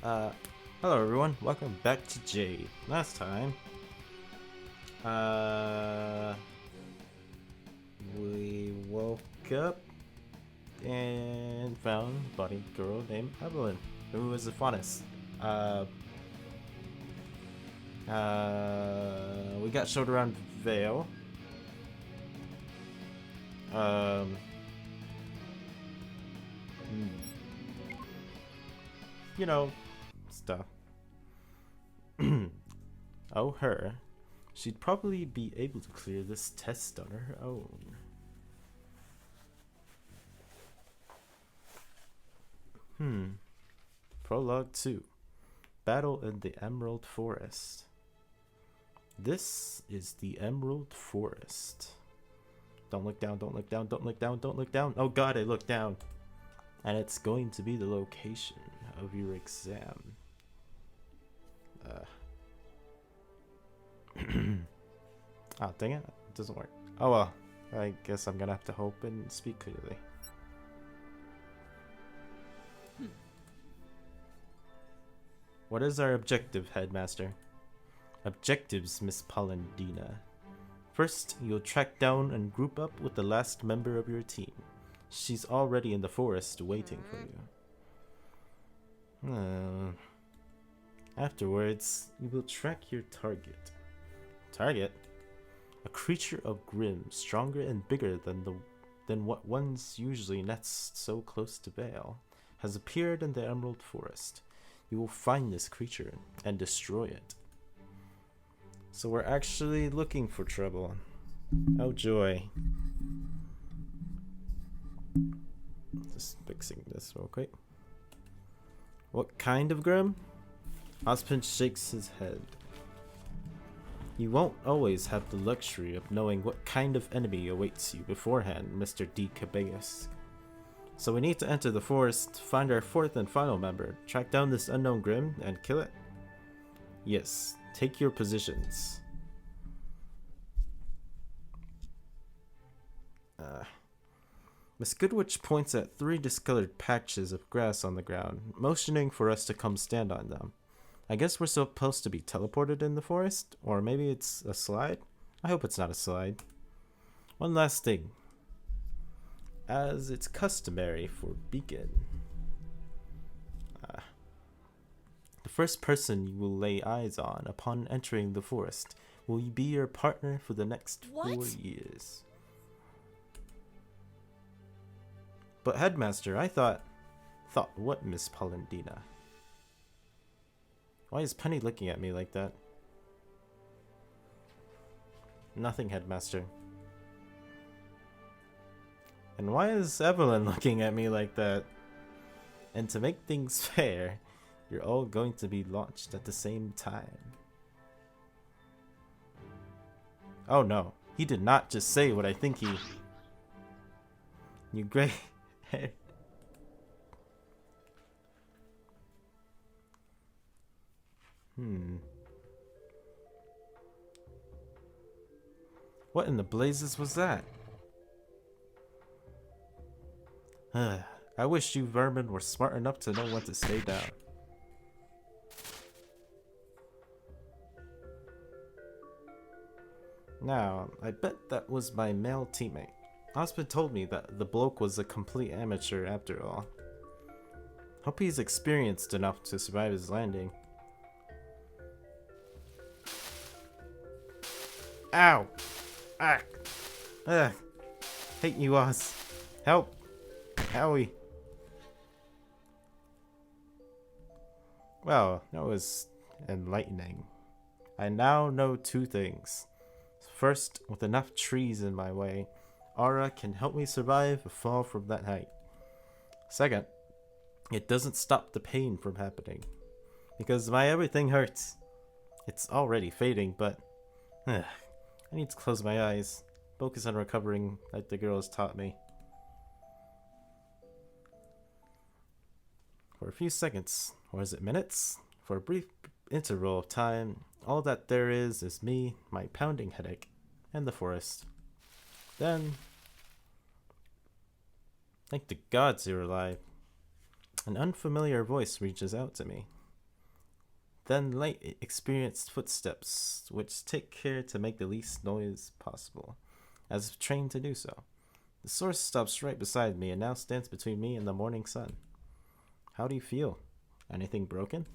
Hello everyone, welcome back to Jade. Last time, we woke up and found a body girl named Evelyn, who was a faunus. We got showed around Vale. You know, stuff. Oh, her. She'd probably be able to clear this test on her own. Prologue 2. Battle in the Emerald Forest. This is the Emerald Forest. Don't look down, don't look down, don't look down, don't look down. Oh god, I looked down. And it's going to be the location of your exam. Oh, dang it. It doesn't work. Oh well. I guess I'm gonna have to hope and speak clearly. What is our objective, Headmaster? Objectives, Miss Polendina. First, you'll track down and group up with the last member of your team. She's already in the forest waiting for you. Afterwards, you will track your target. Target? A creature of Grimm, stronger and bigger than what ones usually nest so close to Vale, has appeared in the Emerald Forest. You will find this creature and destroy it. So we're actually looking for trouble. Oh joy. Just fixing this real quick. What kind of Grimm? Osmond shakes his head. You won't always have the luxury of knowing what kind of enemy awaits you beforehand, Mr. D. Cabellas. So we need to enter the forest, find our fourth and final member, track down this unknown Grimm, and kill it? Yes, take your positions. Miss Goodwitch points at 3 discolored patches of grass on the ground, motioning for us to come stand on them. I guess we're supposed to be teleported in the forest? Or maybe it's a slide? I hope it's not a slide. One last thing. As it's customary for Beacon, the first person you will lay eyes on upon entering the forest will be your partner for the next 4 years. But Headmaster, I thought what, Miss Polendina? Why is Penny looking at me like that? Nothing, Headmaster. And why is Evelyn looking at me like that? And to make things fair, you're all going to be launched at the same time. Oh no, he did not just say what I think he... You gray hair. What in the blazes was that? I wish you vermin were smart enough to know when to stay down. Now, I bet that was my male teammate. Osmond told me that the bloke was a complete amateur after all. Hope he's experienced enough to survive his landing. Ow! Ah! Ugh! Hate you, Oz. Help! Howie! Well, that was enlightening. I now know 2 things. First, with enough trees in my way, Aura can help me survive a fall from that height. Second, it doesn't stop the pain from happening. Because my everything hurts. It's already fading, but... I need to close my eyes. Focus on recovering like the girls taught me. For a few seconds, or is it minutes? For a brief interval of time, all that there is me, my pounding headache, and the forest. Then, thank the gods you're alive. An unfamiliar voice reaches out to me. then light experienced footsteps, which take care to make the least noise possible, as if trained to do so. The source stops right beside me and now stands between me and the morning sun. How do you feel? Anything broken?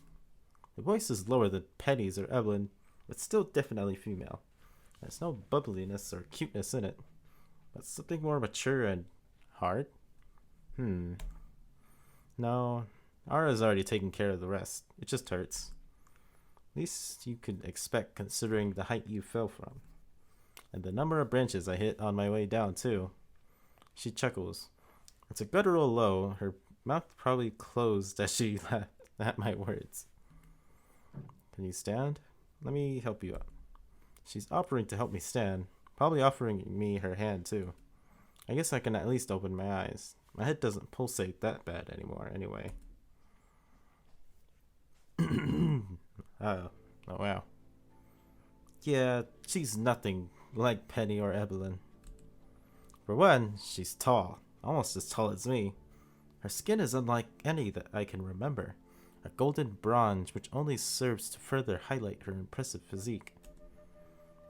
The voice is lower than Penny's or Evelyn, but still definitely female. There's no bubbliness or cuteness in it, but something more mature and hard? No, Ara's already taken care of the rest. It just hurts. Least you could expect considering the height you fell from. And the number of branches I hit on my way down, too. She chuckles. It's a guttural low, her mouth probably closed as she laughed at my words. Can you stand? Let me help you up. She's offering to help me stand, probably offering me her hand, too. I guess I can at least open my eyes. My head doesn't pulsate that bad anymore, anyway. Oh, wow. Yeah, she's nothing like Penny or Evelyn. For one, she's tall, almost as tall as me. Her skin is unlike any that I can remember, a golden bronze which only serves to further highlight her impressive physique.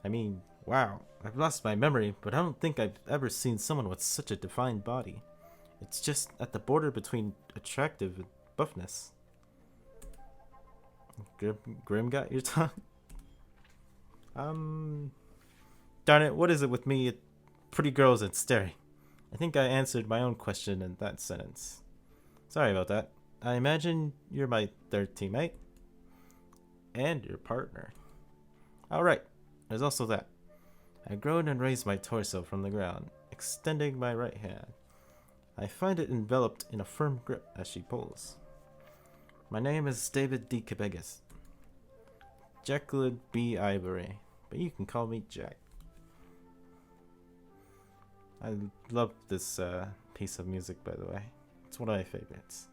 I mean, wow, I've lost my memory, but I don't think I've ever seen someone with such a defined body. It's just at the border between attractive and buffness. Grim got your tongue? Darn it, what is it with me, pretty girls and staring? I think I answered my own question in that sentence. Sorry about that. I imagine you're my third teammate. And your partner. Alright, there's also that. I groan and raise my torso from the ground, extending my right hand. I find it enveloped in a firm grip as she pulls. My name is David D. Cabegas. Jacqueline B. Ivory, but you can call me Jack. I love this piece of music, by the way. It's one of my favorites.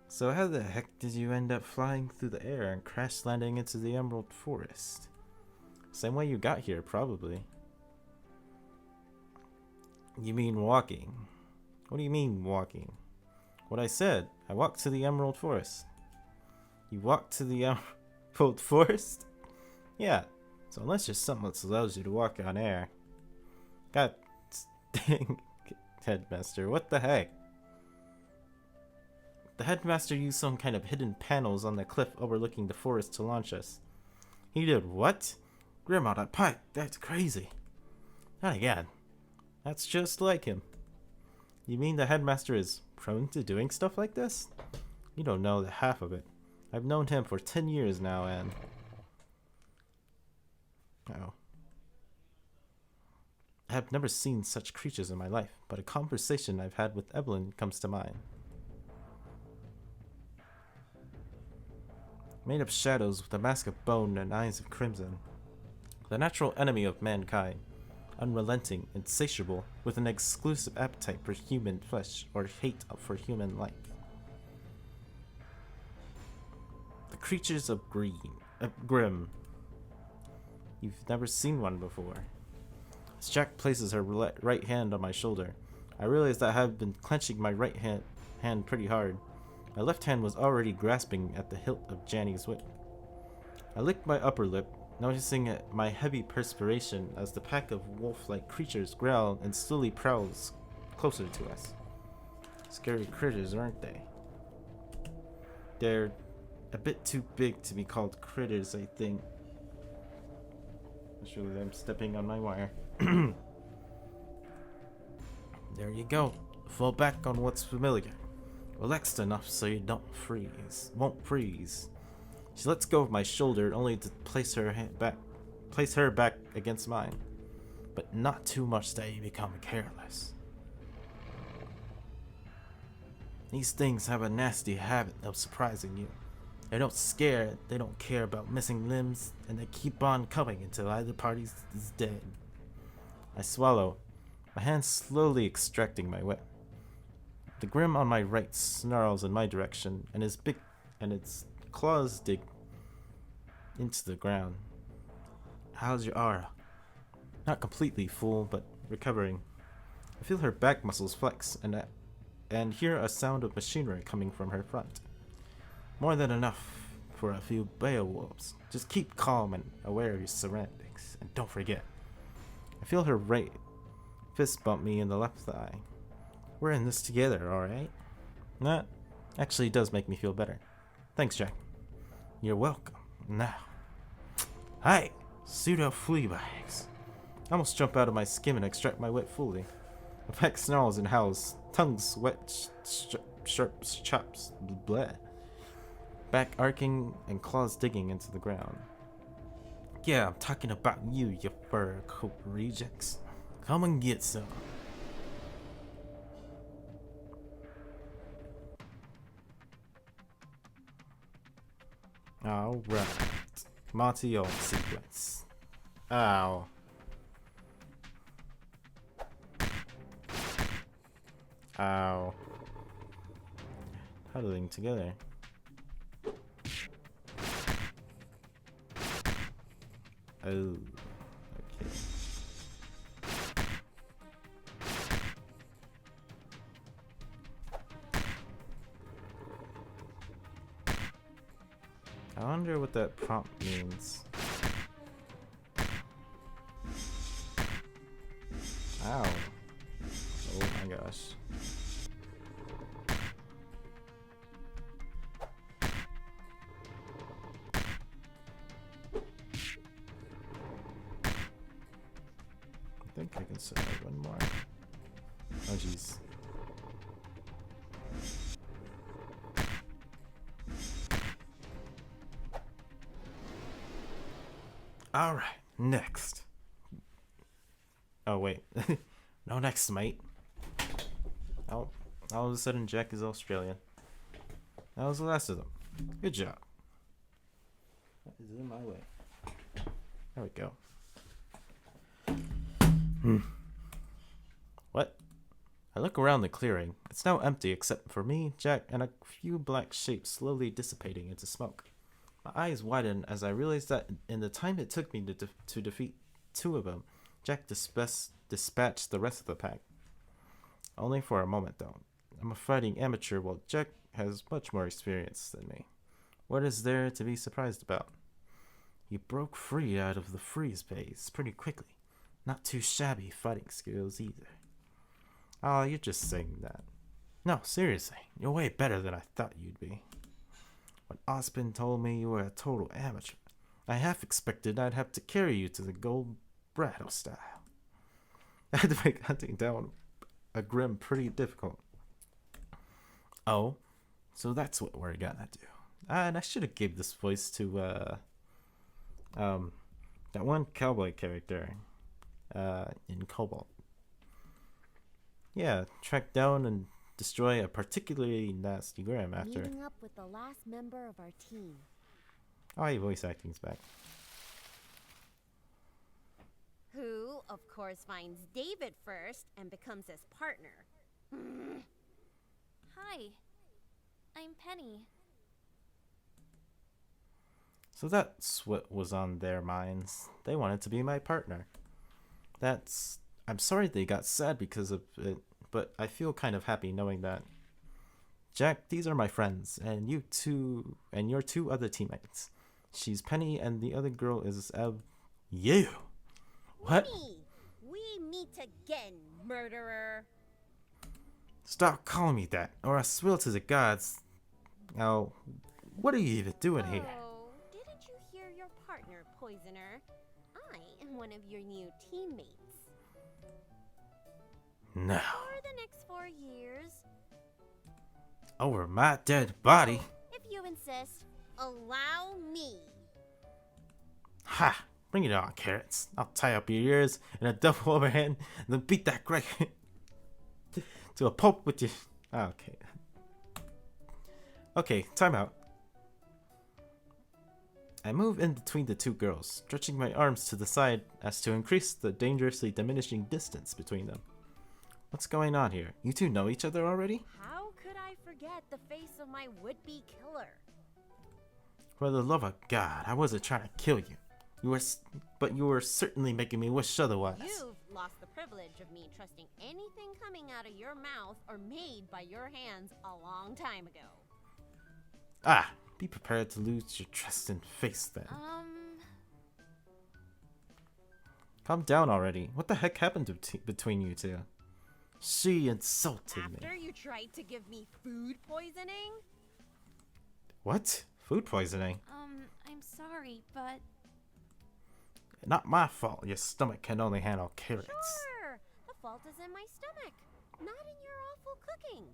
So how the heck did you end up flying through the air and crash landing into the Emerald Forest? Same way you got here, probably. You mean walking? What do you mean walking? What I said, I walked to the Emerald Forest. You walked to the Emerald Forest? Yeah, so unless there's something that allows you to walk on air. God dang, Headmaster, what the heck? The Headmaster used some kind of hidden panels on the cliff overlooking the forest to launch us. He did what? Grim on a pipe, that's crazy. Not again. That's just like him. You mean the Headmaster is prone to doing stuff like this? You don't know the half of it. I've known him for 10 years now, and... Uh-oh. I have never seen such creatures in my life, but a conversation I've had with Evelyn comes to mind. Made of shadows with a mask of bone and eyes of crimson. The natural enemy of mankind. Unrelenting, insatiable, with an exclusive appetite for human flesh or hate for human life. The creatures of Grim. You've never seen one before. As Jack places her right hand on my shoulder, I realize that I have been clenching my right hand pretty hard. My left hand was already grasping at the hilt of Janny's whip. I licked my upper lip, noticing my heavy perspiration as the pack of wolf-like creatures growl and slowly prowls closer to us. Scary critters, aren't they? They're a bit too big to be called critters, I think. Surely I'm stepping on my wire. There you go. Fall back on what's familiar. Relaxed enough so you won't freeze. She lets go of my shoulder only to place her back against mine. But not too much that you become careless. These things have a nasty habit of surprising you. They don't scare, they don't care about missing limbs, and they keep on coming until either party is dead. I swallow, my hand slowly extracting my whip. The Grim on my right snarls in my direction, and its claws dig into the ground. How's your aura? Not completely full, but recovering. I feel her back muscles flex, and hear a sound of machinery coming from her front. More than enough for a few Beowulfs. Just keep calm and aware of your surroundings. And don't forget. I feel her right fist bump me in the left thigh. We're in this together, alright? That actually does make me feel better. Thanks, Jack. You're welcome. Now. Hi! Pseudo flea bags. I almost jump out of my skin and extract my wit fully. The pack snarls and howls, tongues wet, sharp chops, bleh. Back arcing and claws digging into the ground. Yeah, I'm talking about you, you fur coat rejects. Come and get some. Alright. Monty Old sequence. Ow. Ow. Huddling together. Oh. Okay. I wonder what that prompt means. Ow. Oh my gosh. I think I can survive one more. Oh jeez. Alright, next. Oh wait. No next, mate. Oh, all of a sudden Jack is Australian. That was the last of them. Good job. That is in my way. There we go. What? I look around the clearing. It's now empty except for me, Jack, and a few black shapes slowly dissipating into smoke. My eyes widen as I realize that in the time it took me to defeat two of them, Jack dispatched the rest of the pack. Only for a moment, though. I'm a fighting amateur while Jack has much more experience than me. What is there to be surprised about? He broke free out of the freeze phase pretty quickly. Not too shabby fighting skills either. Oh, you're just saying that. No, seriously, you're way better than I thought you'd be. When Ospen told me you were a total amateur, I half expected I'd have to carry you to the gold brattle style. I had to make hunting down a grim pretty difficult. Oh, so that's what we're gonna do. And I should have gave this voice to that one cowboy character in Cobalt. Yeah, track down and destroy a particularly nasty Grim after. Meeting up with the last member of our team. Oh, hey, voice acting's back. Who, of course, finds David first and becomes his partner. Hi, I'm Penny. So that's what was on their minds. They wanted to be my partner. I'm sorry they got sad because of it, but I feel kind of happy knowing that. Jack, these are my friends, and you two, and your two other teammates. She's Penny, and the other girl is you. What? Penny, we meet again, murderer. Stop calling me that, or I swear to the gods. Now, what are you even doing here? Oh, didn't you hear your partner, Poisoner? I am one of your new teammates. No. For the next 4 years. Over my dead body. If you insist, allow me. Ha! Bring it on, carrots. I'll tie up your ears in a double overhand and then beat that Greg to a pulp with you. Okay. Okay, time out. I move in between the two girls, stretching my arms to the side as to increase the dangerously diminishing distance between them. What's going on here? You two know each other already? How could I forget the face of my would-be killer? For the love of God, I wasn't trying to kill you. But you were certainly making me wish otherwise. You've lost the privilege of me trusting anything coming out of your mouth or made by your hands a long time ago. Ah, Be prepared to lose your trust and face them. Calm down already. What the heck happened between you two? She insulted me. After you tried to give me food poisoning? What? Food poisoning? I'm sorry, but Not my fault. Your stomach can only handle carrots. Sure! The fault is in my stomach, not in your awful cooking.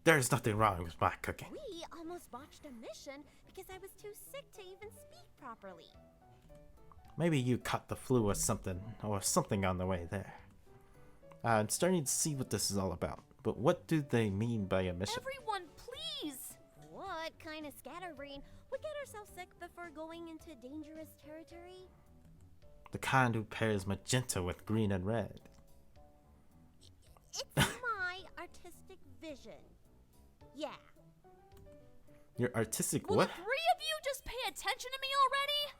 There's nothing wrong with my cooking. We almost botched a mission because I was too sick to even speak properly. Maybe you caught the flu or something on the way there. I'm starting to see what this is all about. But what do they mean by a mission? everyone, please! What kind of scatterbrain would get herself sick before going into dangerous territory? The kind who pairs magenta with green and red. It's my artistic vision. Yeah. Your artistic Will what? the three of you just pay attention to me already?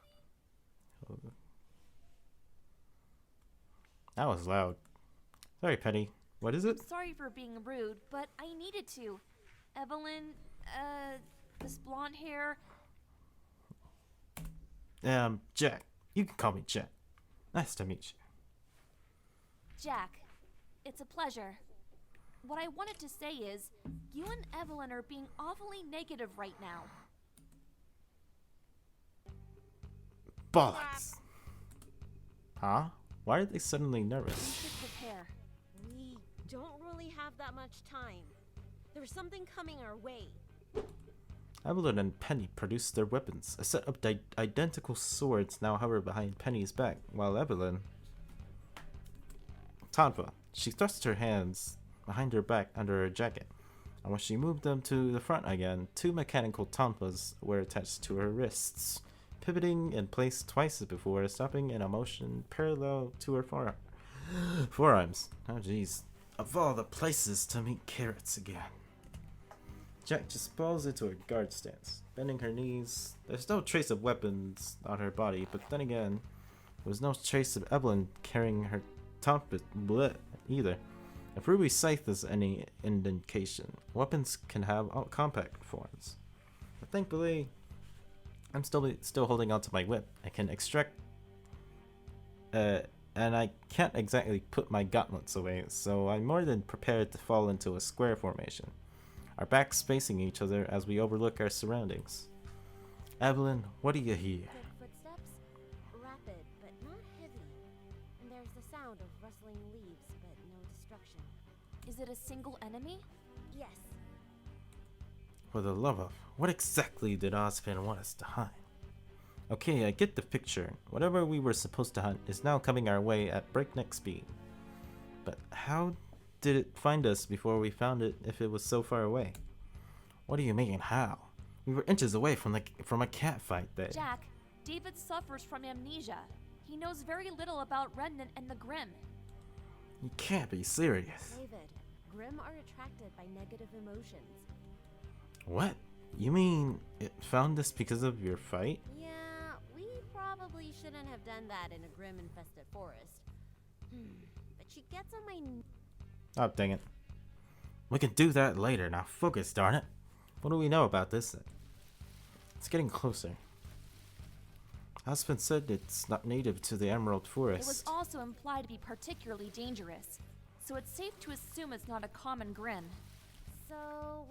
That was loud. Sorry, Penny. What is it? Sorry for being rude, but I needed to. Evelyn, this blonde hair. Jack. You can call me Jack. Nice to meet you. Jack, it's a pleasure. What I wanted to say is, you and Evelyn are being awfully negative right now. Bollocks. Huh? Why are they suddenly We nervous? should prepare. We don't really have that much time. There's something coming our way. Evelyn and Penny produced their weapons. A set of identical swords now hover behind Penny's back, while Evelyn... Tonfa. She thrust her hands behind her back under her jacket, and when she moved them to the front again, two mechanical tonfas were attached to her wrists, pivoting in place twice before stopping in a motion parallel to her forearms. Oh jeez. Of all the places to meet carrots again. Jack just falls into a guard stance, bending her knees. There's no trace of weapons on her body, but then again, there was no trace of Evelyn carrying her tonfa either. If Ruby's scythe is any indication, weapons can have all compact forms. But thankfully, I'm still holding onto my whip. I can extract, and I can't exactly put my gauntlets away, so I'm more than prepared to fall into a square formation, our backs facing each other as we overlook our surroundings. Evelyn, what do you hear? Quick footsteps, rapid but not heavy. And there's the sound of rustling leaves, but no destruction. Is it a single enemy? Yes, For the love of, what exactly did Ozpin want us to hunt? Okay, I get the picture. Whatever we were supposed to hunt is now coming our way at breakneck speed. But how did it find us before we found it if it was so far away? What do you mean, how? We were inches away from a cat fight there. Jack, David suffers from amnesia. He knows very little about Remnant and the Grimm. You can't be serious. David, Grimm are attracted by negative emotions. What? You mean it found us because of your fight? Yeah, we probably shouldn't have done that in a Grimm-infested forest. But she gets on my... Oh, dang it. We can do that later. Now focus, darn it. What do we know about this thing? It's getting closer. Aspen said it's not native to the Emerald It was Forest. also implied to be particularly dangerous, so it's safe to assume it's not a common Grimm. So,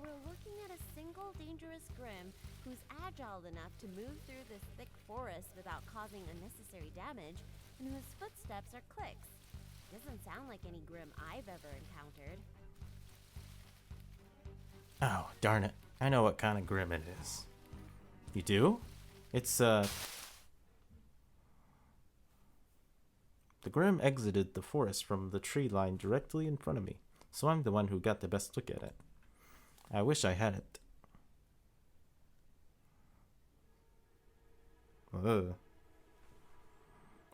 we're looking at a single dangerous Grimm who's agile enough to move through this thick forest without causing unnecessary damage, and whose footsteps are clicks. Doesn't sound like any Grimm I've ever encountered. Oh, darn it. I know what kind of Grimm it is. You do? It's, The Grimm exited the forest from the tree line directly in front of me, so I'm the one who got the best look at it. I wish I had it. Ugh.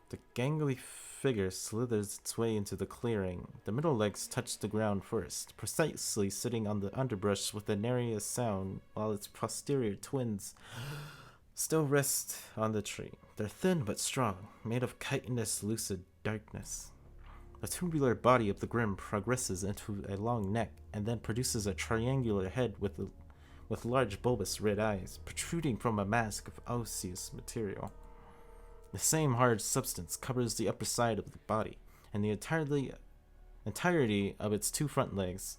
The gangly figure slithers its way into the clearing. The middle legs touch the ground first, precisely sitting on the underbrush with a nary sound, while its posterior twins still rest on the tree. They're thin but strong, made of chitinous lucid darkness. The tubular body of the Grim progresses into a long neck and then produces a triangular head with large bulbous red eyes protruding from a mask of osseous material. The same hard substance covers the upper side of the body, and the entirety of its two front legs,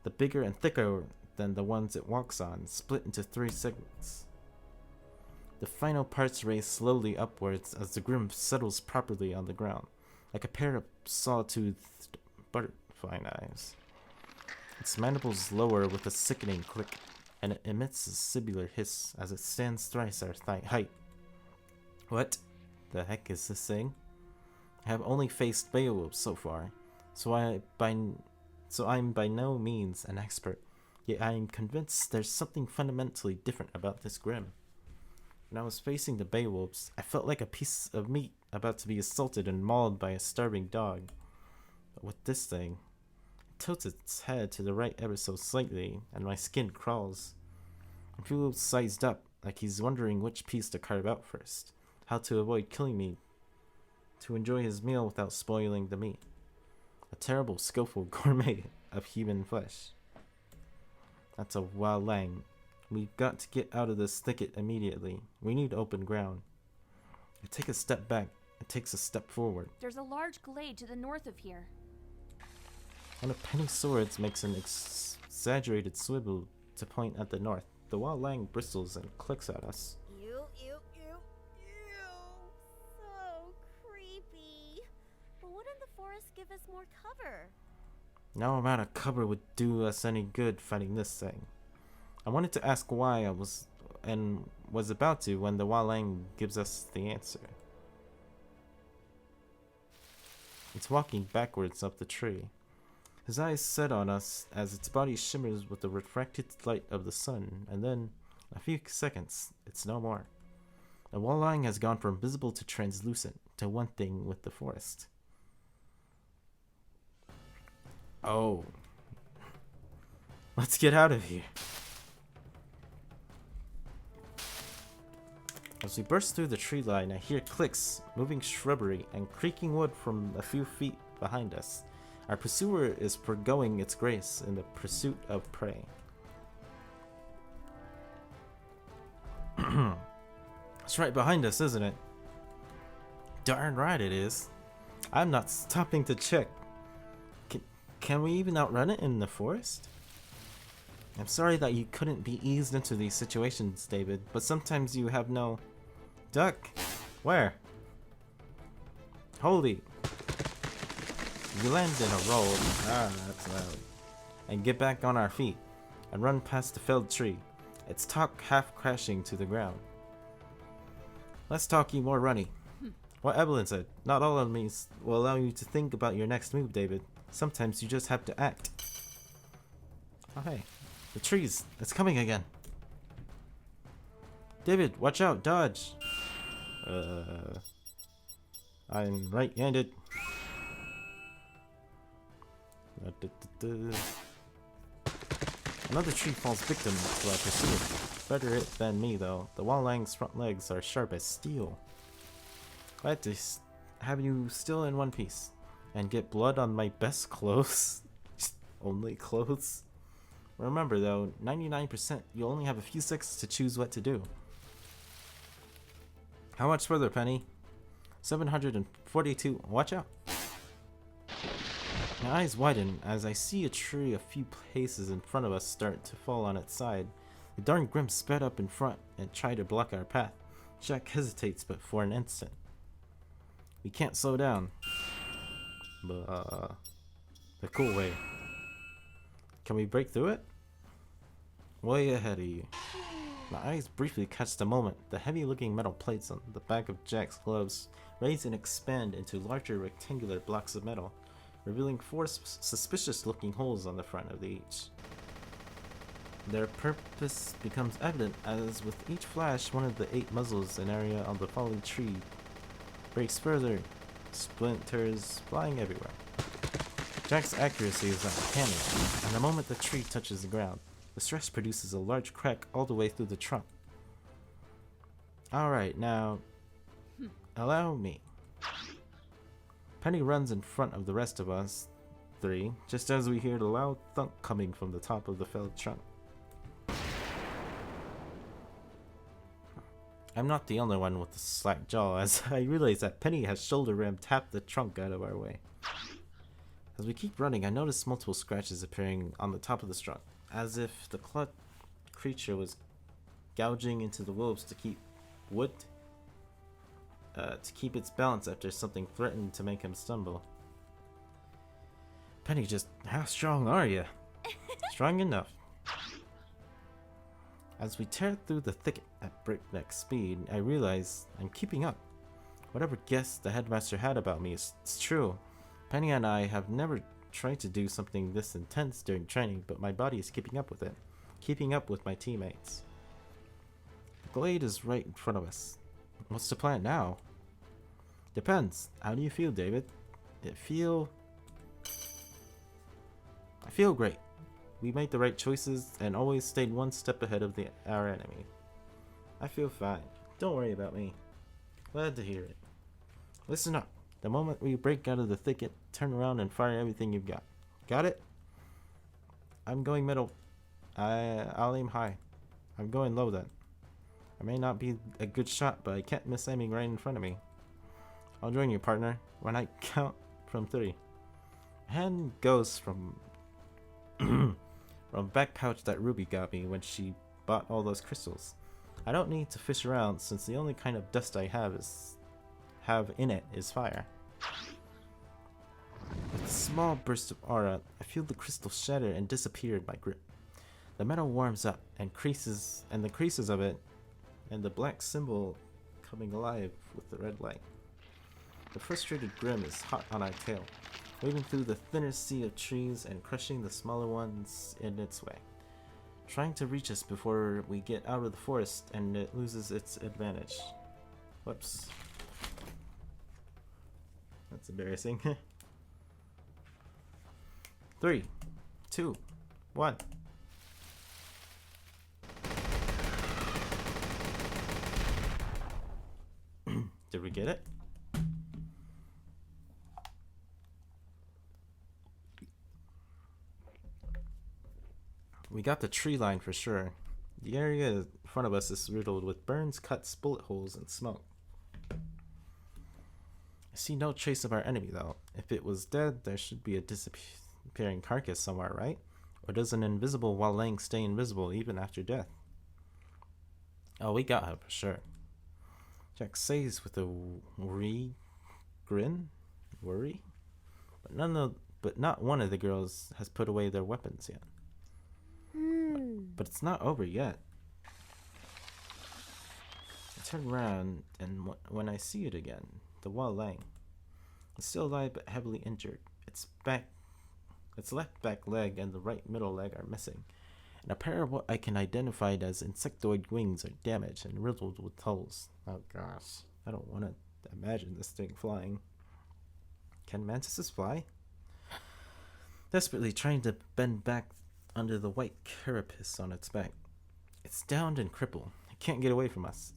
the bigger and thicker than the ones it walks on, split into 3 segments. The final parts raise slowly upwards as the Grim settles properly on the ground, like a pair of saw-toothed butterfly knives. Its mandibles lower with a sickening click, and it emits a sibilar hiss as it stands thrice our height. What the heck is this thing? I have only faced Beowulf so far, so I'm by no means an expert, yet I am convinced there's something fundamentally different about this Grim. When I was facing the Beowulfs, I felt like a piece of meat about to be assaulted and mauled by a starving dog. But with this thing, it tilts its head to the right ever so slightly, and my skin crawls. I feel sized up, like he's wondering which piece to carve out first, how to avoid killing me, to enjoy his meal without spoiling the meat. A terrible, skillful gourmet of human flesh. That's a wild lang. We've got to get out of this thicket immediately. We need open ground. I take a step back. It takes a step forward. There's a large glade to the north of here. One of Penny's swords makes an exaggerated swivel to point at the north. The wild lang bristles and clicks at us. Ew, ew, ew, ew. So creepy. But wouldn't the forest give us more cover? No amount of cover would do us any good fighting this thing. I wanted to ask why I was about to when the wild lang gives us the answer. It's walking backwards up the tree. His eyes set on us as its body shimmers with the refracted light of the sun, and then, in a few seconds, it's no more. The wild lang has gone from visible to translucent, to one thing with the forest. Oh. Let's get out of here. As we burst through the tree line, I hear clicks, moving shrubbery, and creaking wood from a few feet behind us. Our pursuer is foregoing its grace in the pursuit of prey. It's right behind us, isn't it? Darn right it is. I'm not stopping to check. Can we even outrun it in the forest? I'm sorry that you couldn't be eased into these situations, David, but sometimes you have no... Duck! Where? Holy! We land in a roll. Ah, that's loud. And get back on our feet, and run past the felled tree, its top half crashing to the ground. Less talky, more runny. What Evelyn said, not all enemies will allow you to think about your next move, David. Sometimes you just have to act. Oh hey, the trees, it's coming again. David, watch out, dodge. I'm right-handed. Another tree falls victim to our pursuit. Better it than me, though. The wild lang's front legs are sharp as steel. Glad to have you still in one piece. And get blood on my best clothes. Only clothes. Remember, though, 99%, you only have a few seconds to choose what to do. How much further, Penny? 742. Watch out. My eyes widen as I see a tree a few paces in front of us start to fall on its side. The darn Grim sped up in front and tried to block our path. Jack hesitates but for an instant. We can't slow down. But, the cool way. Can we break through it? Way ahead of you. My eyes briefly catch the moment. The heavy-looking metal plates on the back of Jack's gloves raise and expand into larger rectangular blocks of metal, revealing four suspicious-looking holes on the front of each. Their purpose becomes evident as with each flash, one of the 8 muzzles an area on the falling tree breaks further, splinters flying everywhere. Jack's accuracy is uncanny, and the moment the tree touches the ground, the stress produces a large crack all the way through the trunk. Alright, now, allow me. Penny runs in front of the rest of us three, just as we hear the loud thunk coming from the top of the felled trunk. I'm not the only one with the slack jaw, as I realize that Penny has shoulder ram tapped the trunk out of our way. As we keep running, I notice multiple scratches appearing on the top of the trunk, as if the clawed creature was gouging into the wolves to keep its balance after something threatened to make him stumble. Penny, just how strong are you? Strong enough. As we tear through the thicket at breakneck speed, I realize I'm keeping up. Whatever guess the headmaster had about me is true. Penny and I have never tried to do something this intense during training, but my body is keeping up with it. Keeping up with my teammates. The glade is right in front of us. What's the plan now? Depends. How do you feel, David? I feel great. We made the right choices and always stayed one step ahead of our enemy. I feel fine. Don't worry about me. Glad to hear it. Listen up. The moment we break out of the thicket, turn around and fire everything you've got. Got it? I'm going middle. I'll aim high. I'm going low then. I may not be a good shot, but I can't miss aiming right in front of me. I'll join you, partner, when I count from 3. Hand goes from back pouch that Ruby got me when she bought all those crystals. I don't need to fish around since the only kind of dust I have in it is fire. With a small burst of aura, I feel the crystal shatter and disappear in my grip. The metal warms up and the creases of it and the black symbol coming alive with the red light. The frustrated Grim is hot on our tail, waving through the thinner sea of trees and crushing the smaller ones in its way, trying to reach us before we get out of the forest and it loses its advantage. Whoops. That's embarrassing. 3, 2, 1. Did we get it? We got the tree line for sure. The area in front of us is riddled with burns, cuts, bullet holes, and smoke. I see no trace of our enemy though. If it was dead, there should be a disappearing carcass somewhere, right? Or does an invisible Walang stay invisible even after death? Oh, we got her for sure. Jack says with a worry grin, but not one of the girls has put away their weapons yet. But it's not over yet. I turn around and when I see it again, the Walang is still alive but heavily injured. Its left back leg and the right middle leg are missing, and a pair of what I can identify as insectoid wings are damaged and riddled with holes. Oh gosh, I don't want to imagine this thing flying. Can mantises fly? Desperately trying to bend back under the white carapace on its back. It's downed and crippled. It can't get away from us.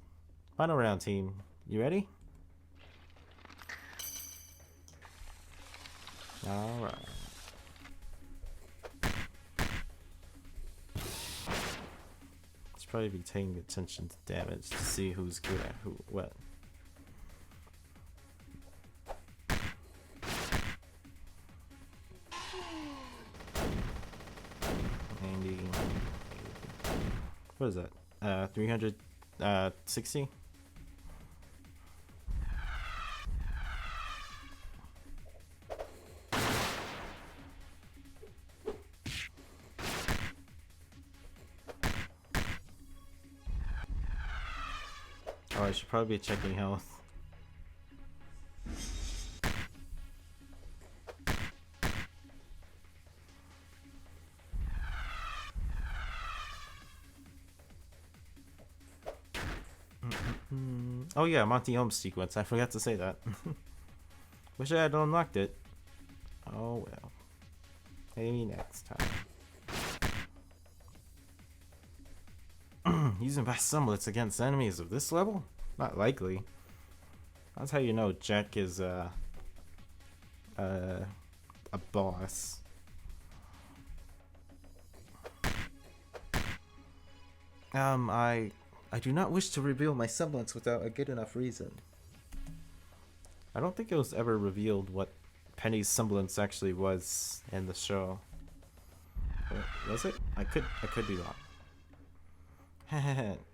Final round, team. You ready? Alright. Should probably be paying attention to damage to see who's good at what. What is that? 360? Oh, I should probably be checking health. Oh yeah, Monty Holmes sequence. I forgot to say that. Wish I had unlocked it. Oh well. Maybe next time. Using vast semblance against enemies of this level? Not likely. That's how you know Jack is a boss. I do not wish to reveal my semblance without a good enough reason. I don't think it was ever revealed what Penny's semblance actually was in the show. Was it? I could be wrong.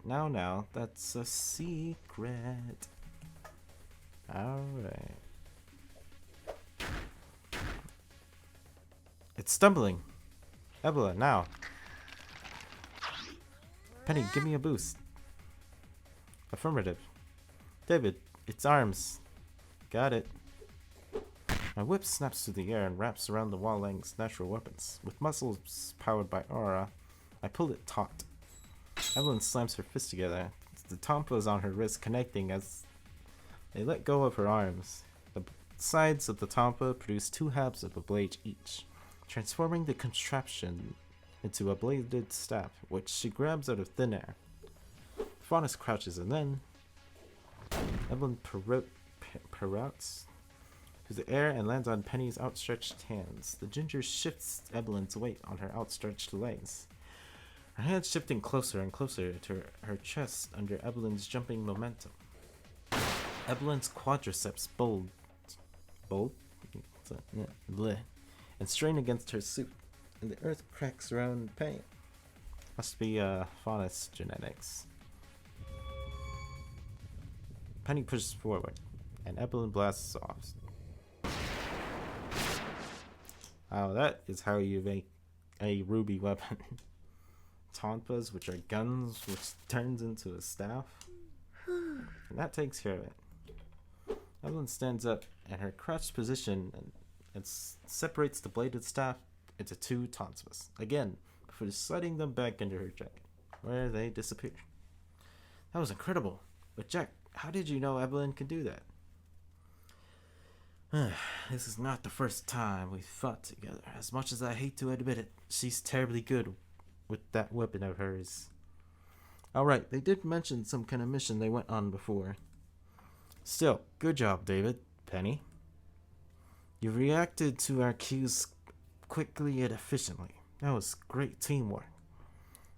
Now, that's a secret. Alright. It's stumbling. Ebola, now. Penny, give me a boost. Affirmative. David, its arms. Got it. My whip snaps through the air and wraps around the Wallang's natural weapons. With muscles powered by aura, I pull it taut. Evelyn slams her fists together. The tompas on her wrist connecting as they let go of her arms. The sides of the tompa produce 2 halves of a blade each, transforming the contraption into a bladed staff, which she grabs out of thin air. Faunus crouches and then Evelyn pirouettes through the air and lands on Penny's outstretched hands. The ginger shifts Evelyn's weight on her outstretched legs. Her hands shifting closer and closer to her chest under Evelyn's jumping momentum. Evelyn's quadriceps bulge, and strain against her suit, and the earth cracks around Penny. Must be Faunus genetics. Penny pushes forward, and Evelyn blasts off. Oh, that is how you make a ruby weapon. Tonpas, which are guns, which turns into a staff. And that takes care of it. Evelyn stands up, and her crouched position and separates the bladed staff into 2 tonpas. Again, before sliding them back into her jacket, where they disappear. That was incredible. But Jack, how did you know Evelyn could do that? This is not the first time we've fought together. As much as I hate to admit it, she's terribly good with that weapon of hers. Alright, they did mention some kind of mission they went on before. Still, good job, David. Penny. You reacted to our cues quickly and efficiently. That was great teamwork.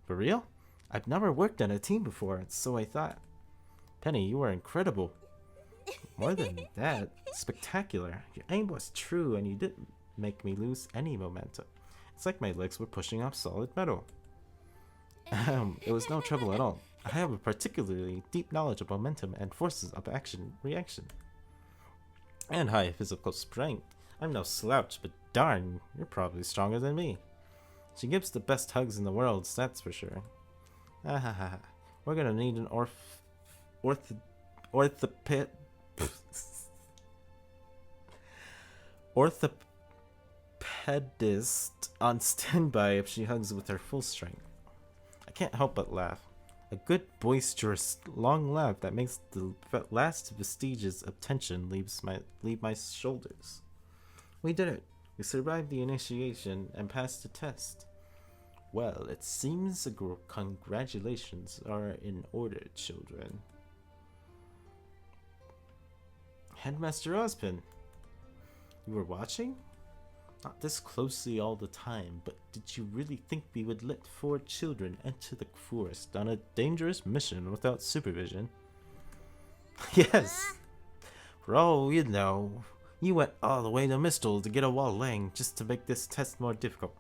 For real? I've never worked on a team before, so I thought. Penny, you were incredible. More than that, spectacular. Your aim was true and you didn't make me lose any momentum. It's like my legs were pushing off solid metal. It was no trouble at all. I have a particularly deep knowledge of momentum and forces of action reaction. And high physical strength. I'm no slouch, but darn, you're probably stronger than me. She gives the best hugs in the world, that's for sure. We're gonna need an orthopedist on standby if she hugs with her full strength. I can't help but laugh. A good, boisterous, long laugh that makes the last vestiges of tension leave my shoulders. We did it. We survived the initiation and passed the test. Well, it seems congratulations are in order, children. Headmaster Ozpin, you were watching? Not this closely all the time, but did you really think we would let 4 children enter the forest on a dangerous mission without supervision? Yes! For all you know, you went all the way to Mistel to get a Wallang just to make this test more difficult.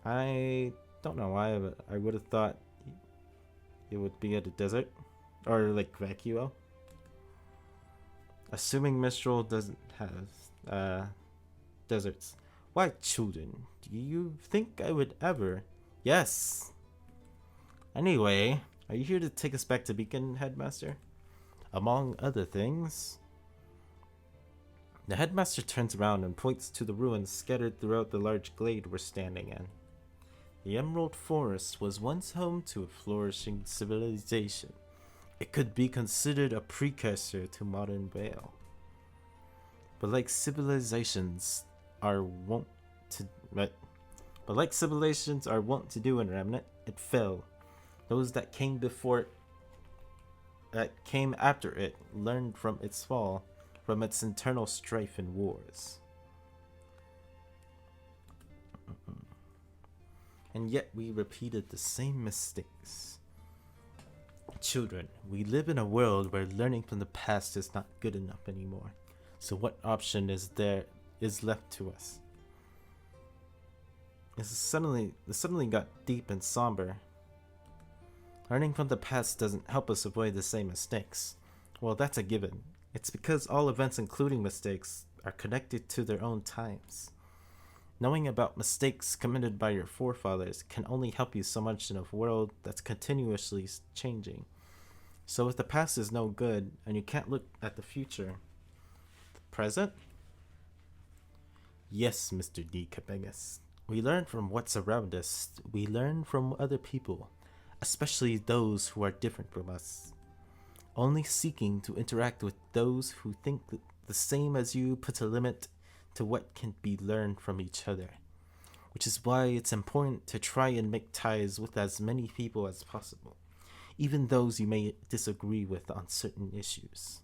I don't know why, but I would have thought it would be at a desert. Or like Vacuo. Assuming Mistral doesn't have deserts. Why, children, do you think I would ever? Yes! Anyway, are you here to take us back to Beacon, Headmaster? Among other things. The Headmaster turns around and points to the ruins scattered throughout the large glade we're standing in. The Emerald Forest was once home to a flourishing civilization. It could be considered a precursor to modern Vale. But like civilizations are wont to do in Remnant, it fell. Those that came after it learned from its fall, from its internal strife and wars. And yet we repeated the same mistakes. Children, we live in a world where learning from the past is not good enough anymore. So what option is left to us? It suddenly got deep and somber. Learning from the past doesn't help us avoid the same mistakes. Well, that's a given. It's because all events, including mistakes, are connected to their own times. Knowing about mistakes committed by your forefathers can only help you so much in a world that's continuously changing. So if the past is no good and you can't look at the future, the present? Yes, Mr. D. Cabegas. We learn from what's around us. We learn from other people, especially those who are different from us. Only seeking to interact with those who think the same as you puts a limit to what can be learned from each other, which is why it's important to try and make ties with as many people as possible, even those you may disagree with on certain issues.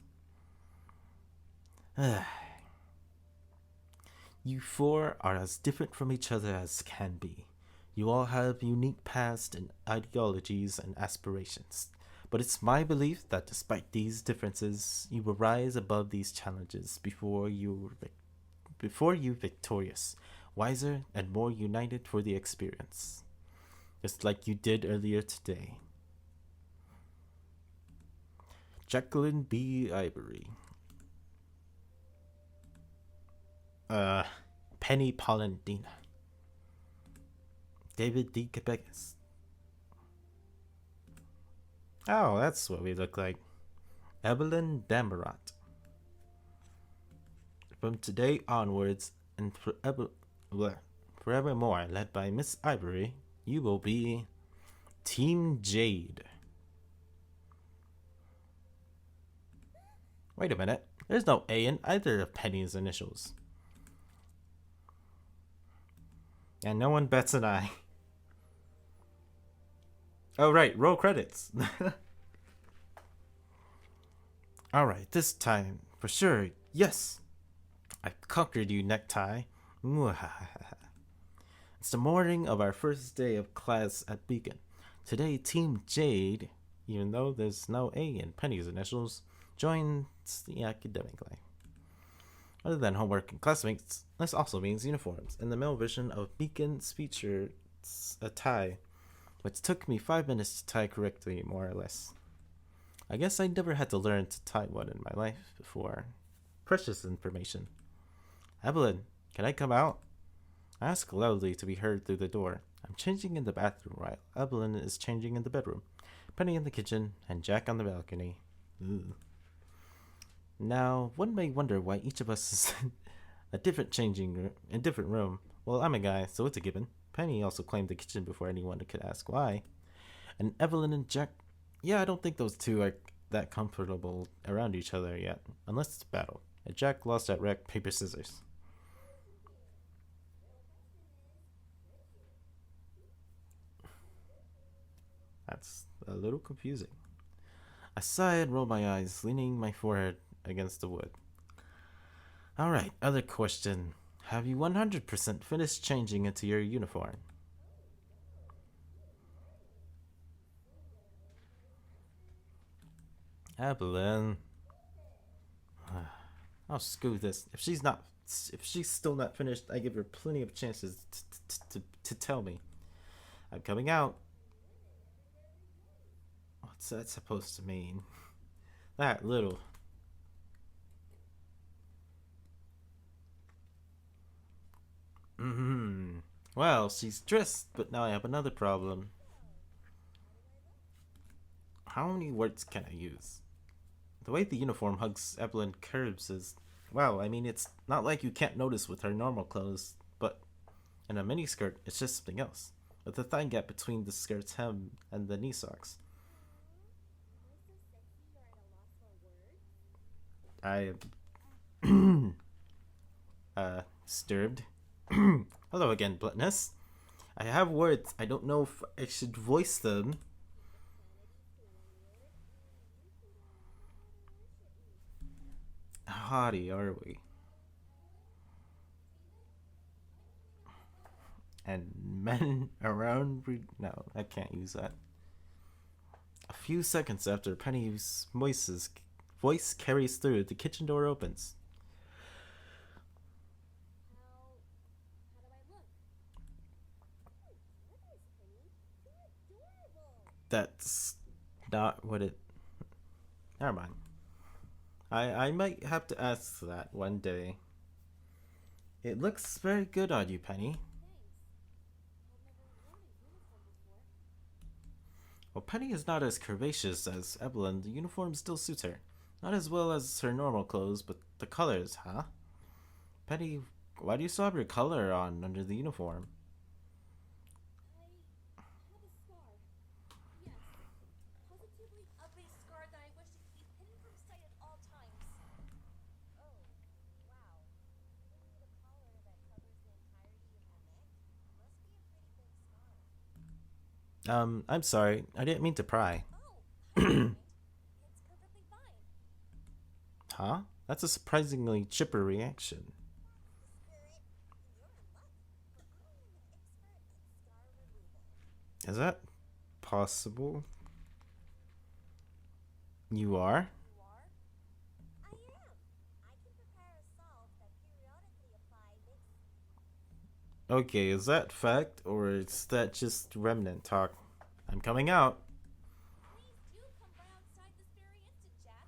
You four are as different from each other as can be. You all have unique past and ideologies and aspirations, but it's my belief that despite these differences, you will rise above these challenges before you victorious, wiser, and more united for the experience. Just like you did earlier today. Jacqueline B. Ivory. Penny Polendina. David D. Cabegas. Oh, that's what we look like. Evelyn Damerat. From today onwards and forevermore, led by Miss Ivory, you will be Team Jade. Wait a minute. There's no A in either of Penny's initials. And no one bets an eye. Oh, right. Roll credits. Alright, this time, for sure. Yes! I've conquered you, Necktie. It's the morning of our first day of class at Beacon. Today, Team Jade, even though there's no A in Penny's initials, joins the academic life. Other than homework and classmates, this also means uniforms. In the male version of Beacon's featured a tie, which took me 5 minutes to tie correctly, more or less. I guess I never had to learn to tie one in my life before. Precious information. Evelyn, can I come out? I ask loudly to be heard through the door. I'm changing in the bathroom while Evelyn is changing in the bedroom, Penny in the kitchen, and Jack on the balcony. Ooh. Now, one may wonder why each of us is in a different room. Well, I'm a guy, so it's a given. Penny also claimed the kitchen before anyone could ask why. And Evelyn and Jack, yeah, I don't think those two are that comfortable around each other yet, unless it's a battle. And Jack lost at rock, paper, scissors. That's a little confusing. I sigh and roll my eyes, leaning my forehead against the wood. Alright, other question. Have you 100% finished changing into your uniform? Evelyn. Oh, screw this. If she's still not finished, I give her plenty of chances to tell me. I'm coming out. What's that supposed to mean? That little. Well, she's dressed, but now I have another problem. How many words can I use? The way the uniform hugs Evelyn curves is... Well, I mean, it's not like you can't notice with her normal clothes, but in a miniskirt, it's just something else. With the thigh gap between the skirt's hem and the knee socks. I... disturbed. Hello again, Bluntness. I have words. I don't know if I should voice them. haughty, are we? And men around... No, I can't use that. A few seconds after Penny's voice carries through, the kitchen door opens. How do I look? That's not what it... Never mind. I might have to ask that one day. It looks very good on you, Penny. Well, Penny is not as curvaceous as Evelyn. The uniform still suits her. Not as well as her normal clothes, but the colors, huh? Penny, why do you still have your color on under the uniform? I have a scar. Yes. Positively ugly scar that I wish to keep hidden from sight at all times. Oh, wow. You need a collar that covers the entirety of your neck? Must be a pretty big scar. I'm sorry. I didn't mean to pry. Oh, I don't mind. It's perfectly fine. Huh? That's a surprisingly chipper reaction. Is that possible? You are? I am. I can prepare a salve that periodically apply makes Okay, is that fact or is that just remnant talk? I'm coming out. Please do come right outside this very instant, Jack.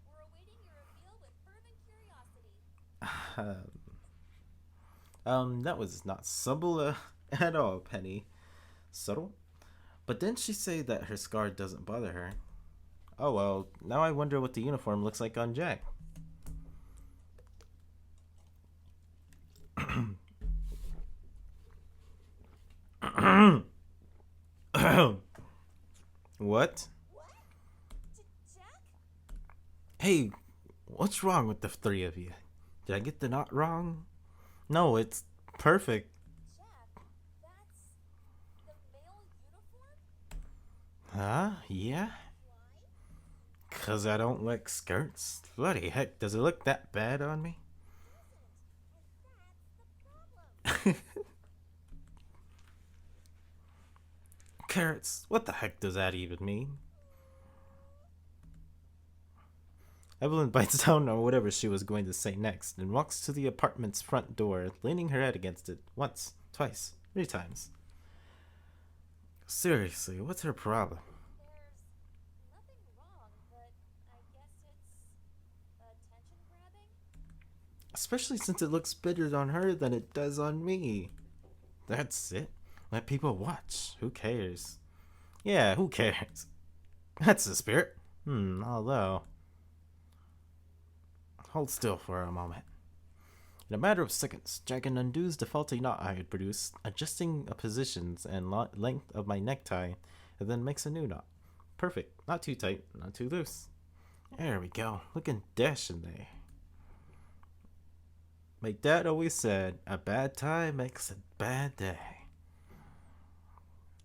We're awaiting your reveal with fervent curiosity. That was not subtle at all, Penny. Subtle? But didn't she say that her scar doesn't bother her? Oh well, now I wonder what the uniform looks like on Jack. What? Jack? Hey, what's wrong with the three of you? Did I get the knot wrong? No, it's perfect. Jack, that's the male uniform? Huh? Yeah? Cause I don't like skirts? Bloody heck, does it look that bad on me? Carrots, what the heck does that even mean? Evelyn bites down on whatever she was going to say next and walks to the apartment's front door, leaning her head against it once, twice, 3 times. Seriously, what's her problem? There's nothing wrong, but I guess it's attention grabbing? Especially since it looks better on her than it does on me. That's it. Let people watch. Who cares? Yeah, who cares? That's the spirit. Although... Hold still for a moment. In a matter of seconds, Jack undoes the faulty knot I had produced, adjusting the positions and length of my necktie, and then makes a new knot. Perfect. Not too tight, not too loose. There we go. Looking dashing there. My dad always said, a bad tie makes a bad day.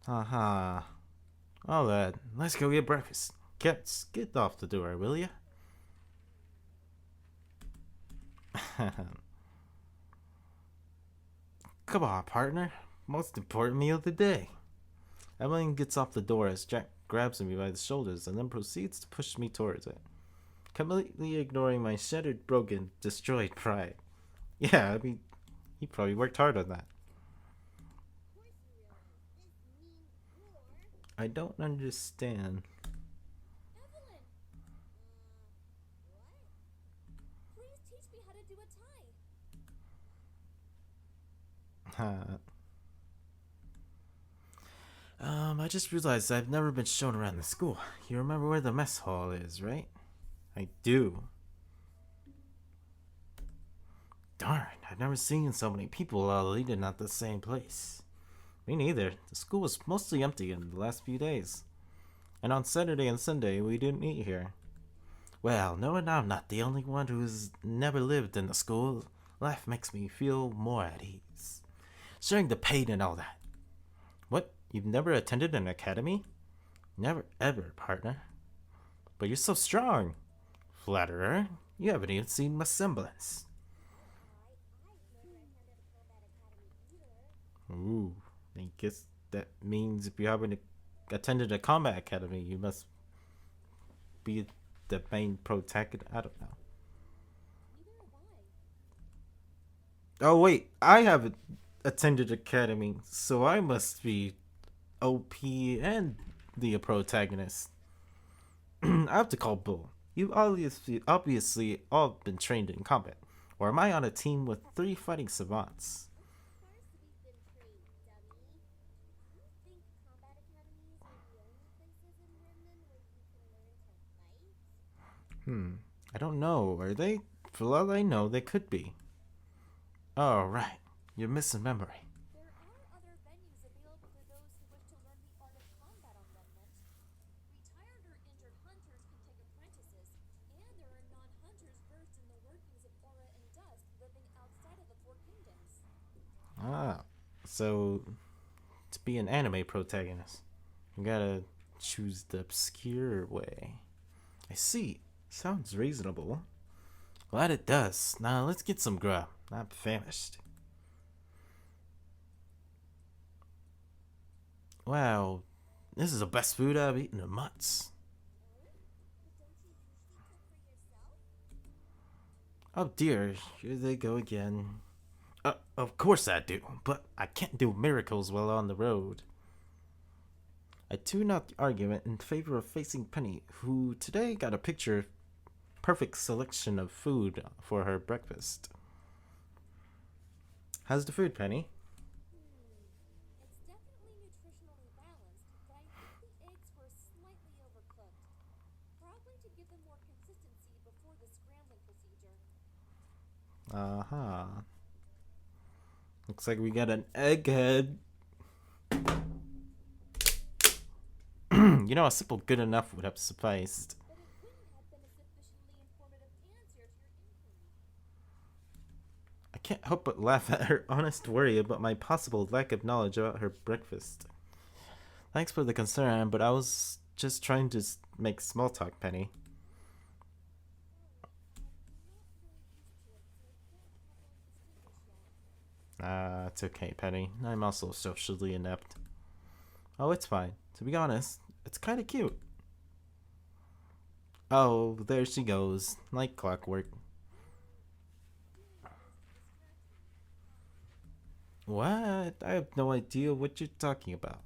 Aha. All that. Let's go get breakfast. Cats, get off the door, will ya? Come on, partner. Most important meal of the day. Emmeline gets off the door as Jack grabs me by the shoulders and then proceeds to push me towards it, completely ignoring my shattered, broken, destroyed pride. Yeah, I mean, he probably worked hard on that. I don't understand. Evelyn! What? Please teach me how to do a tie. I just realized I've never been shown around the school. You remember where the mess hall is, right? I do. Darn, I've never seen so many people all eating at the same place. Me neither. The school was mostly empty in the last few days. And on Saturday and Sunday, we didn't eat here. Well, knowing I'm not the only one who's never lived in the school, life makes me feel more at ease. Sharing the pain and all that. What? You've never attended an academy? Never ever, partner. But you're so strong. Flatterer. You haven't even seen my semblance. Ooh, I guess that means if you haven't attended a combat academy, you must be the main protagonist. I don't know. Oh wait, I haven't attended academy, so I must be OP and the protagonist. I have to call bull. You obviously all been trained in combat, or am I on a team with 3 fighting savants? I don't know. Are they? For all I know, they could be. Oh, right. You're missing memory. There are other venues available for those who wish to learn the art of combat on Remnant. Retired or injured hunters can take apprentices, and there are non-hunters versed in the workings of aura and dust living outside of the Four Kingdoms. Ah, so to be an anime protagonist, you gotta choose the obscure way. I see. Sounds reasonable. Glad it does. Now let's get some grub. I'm famished. Wow, this is the best food I've eaten in months. Oh dear, here they go again. Of course I do, but I can't do miracles while on the road. I tune out the argument in favor of facing Penny, who today got a picture perfect selection of food for her breakfast. How's the food, Penny? It's definitely nutritionally balanced, but I think the eggs were slightly overcooked. Probably to give them more consistency before the scrambling procedure. Uh-huh. Looks like we got an egghead. You know, a simple good enough would have sufficed. But it wouldn't have been a sufficiently informative answer to your inquiry. I can't help but laugh at her honest worry about my possible lack of knowledge about her breakfast. Thanks for the concern, but I was just trying to make small talk, Penny. It's okay, Penny. I'm also socially inept. Oh, it's fine. To be honest, it's kind of cute. Oh, there she goes, like clockwork. What? I have no idea what you're talking about.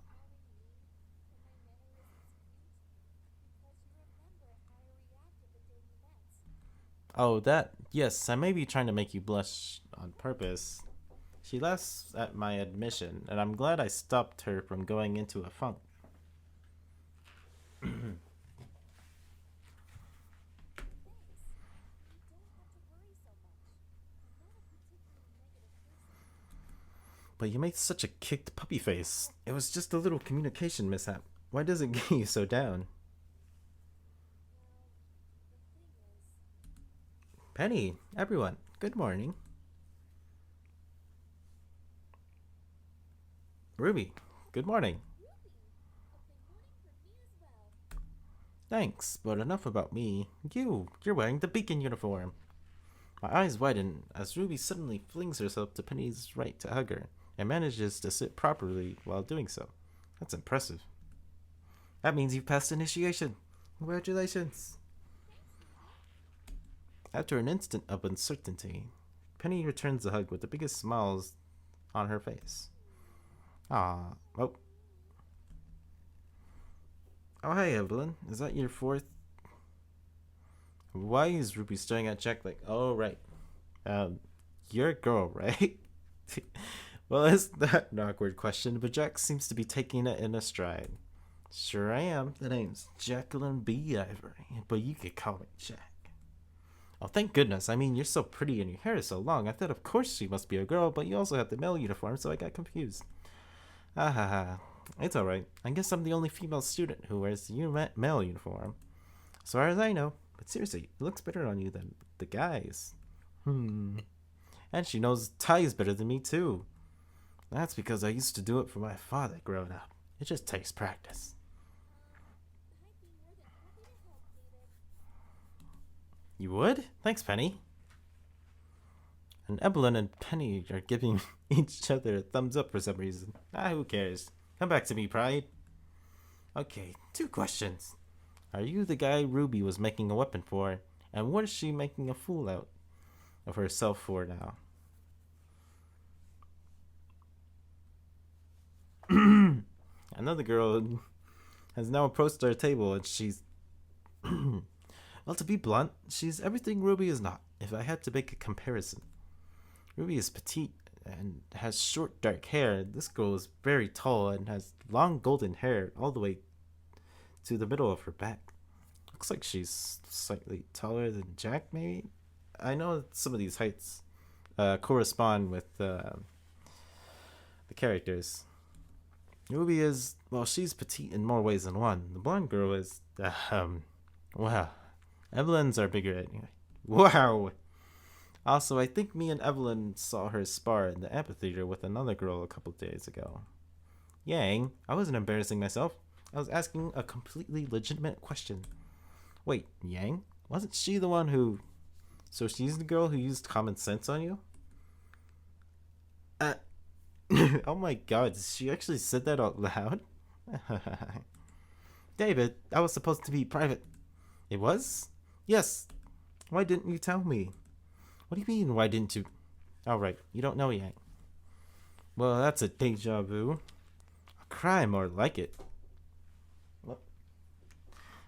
Oh, that? Yes, I may be trying to make you blush on purpose. She laughs at my admission, and I'm glad I stopped her from going into a funk. But you made such a kicked puppy face. It was just a little communication mishap. Why does it get you so down? Penny, everyone, good morning. Ruby, good morning. Thanks, but enough about me. You're wearing the beacon uniform. My eyes widen as Ruby suddenly flings herself to Penny's right to hug her, and manages to sit properly while doing so. That's impressive. That means you've passed initiation. Congratulations. After an instant of uncertainty, Penny returns the hug with the biggest smiles on her face. Ah, oh. Oh, hey, Evelyn. Is that your 4th? Why is Ruby staring at Jack like, oh, right. You're a girl, right? Well, it's not an awkward question, but Jack seems to be taking it in a stride. Sure I am. The name's Jacqueline B. Ivory, but you could call me Jack. Oh, thank goodness. I mean, you're so pretty and your hair is so long. I thought, of course, she must be a girl, but you also have the male uniform, so I got confused. Ah ha ha. It's alright. I guess I'm the only female student who wears the male uniform. As far as I know. But seriously, it looks better on you than the guys. And she knows ties better than me, too. That's because I used to do it for my father growing up. It just takes practice. You would? Thanks, Penny. And Evelyn and Penny are giving each other a thumbs up for some reason. Who cares? Come back to me, Pride. Okay, 2 questions. Are you the guy Ruby was making a weapon for? And what is she making a fool out of herself for now? Another girl has now approached our table and she's... well, to be blunt, she's everything Ruby is not, if I had to make a comparison. Ruby is petite and has short dark hair. This girl is very tall and has long golden hair all the way to the middle of her back. Looks like she's slightly taller than Jack, maybe? I know some of these heights correspond with the characters. Ruby is, well, she's petite in more ways than one. The blonde girl is, wow. Evelyn's are bigger anyway. Wow! Also, I think me and Evelyn saw her spar in the amphitheater with another girl a couple days ago. Yang, I wasn't embarrassing myself. I was asking a completely legitimate question. Wait, Yang? Wasn't she the one who... So she's the girl who used common sense on you? Oh my god, she actually said that out loud? David, that was supposed to be private. It was? Yes. Why didn't you tell me? What do you mean, why didn't you? Oh, right, you don't know Yang. Well, that's a deja vu. A crime, or like it. Well,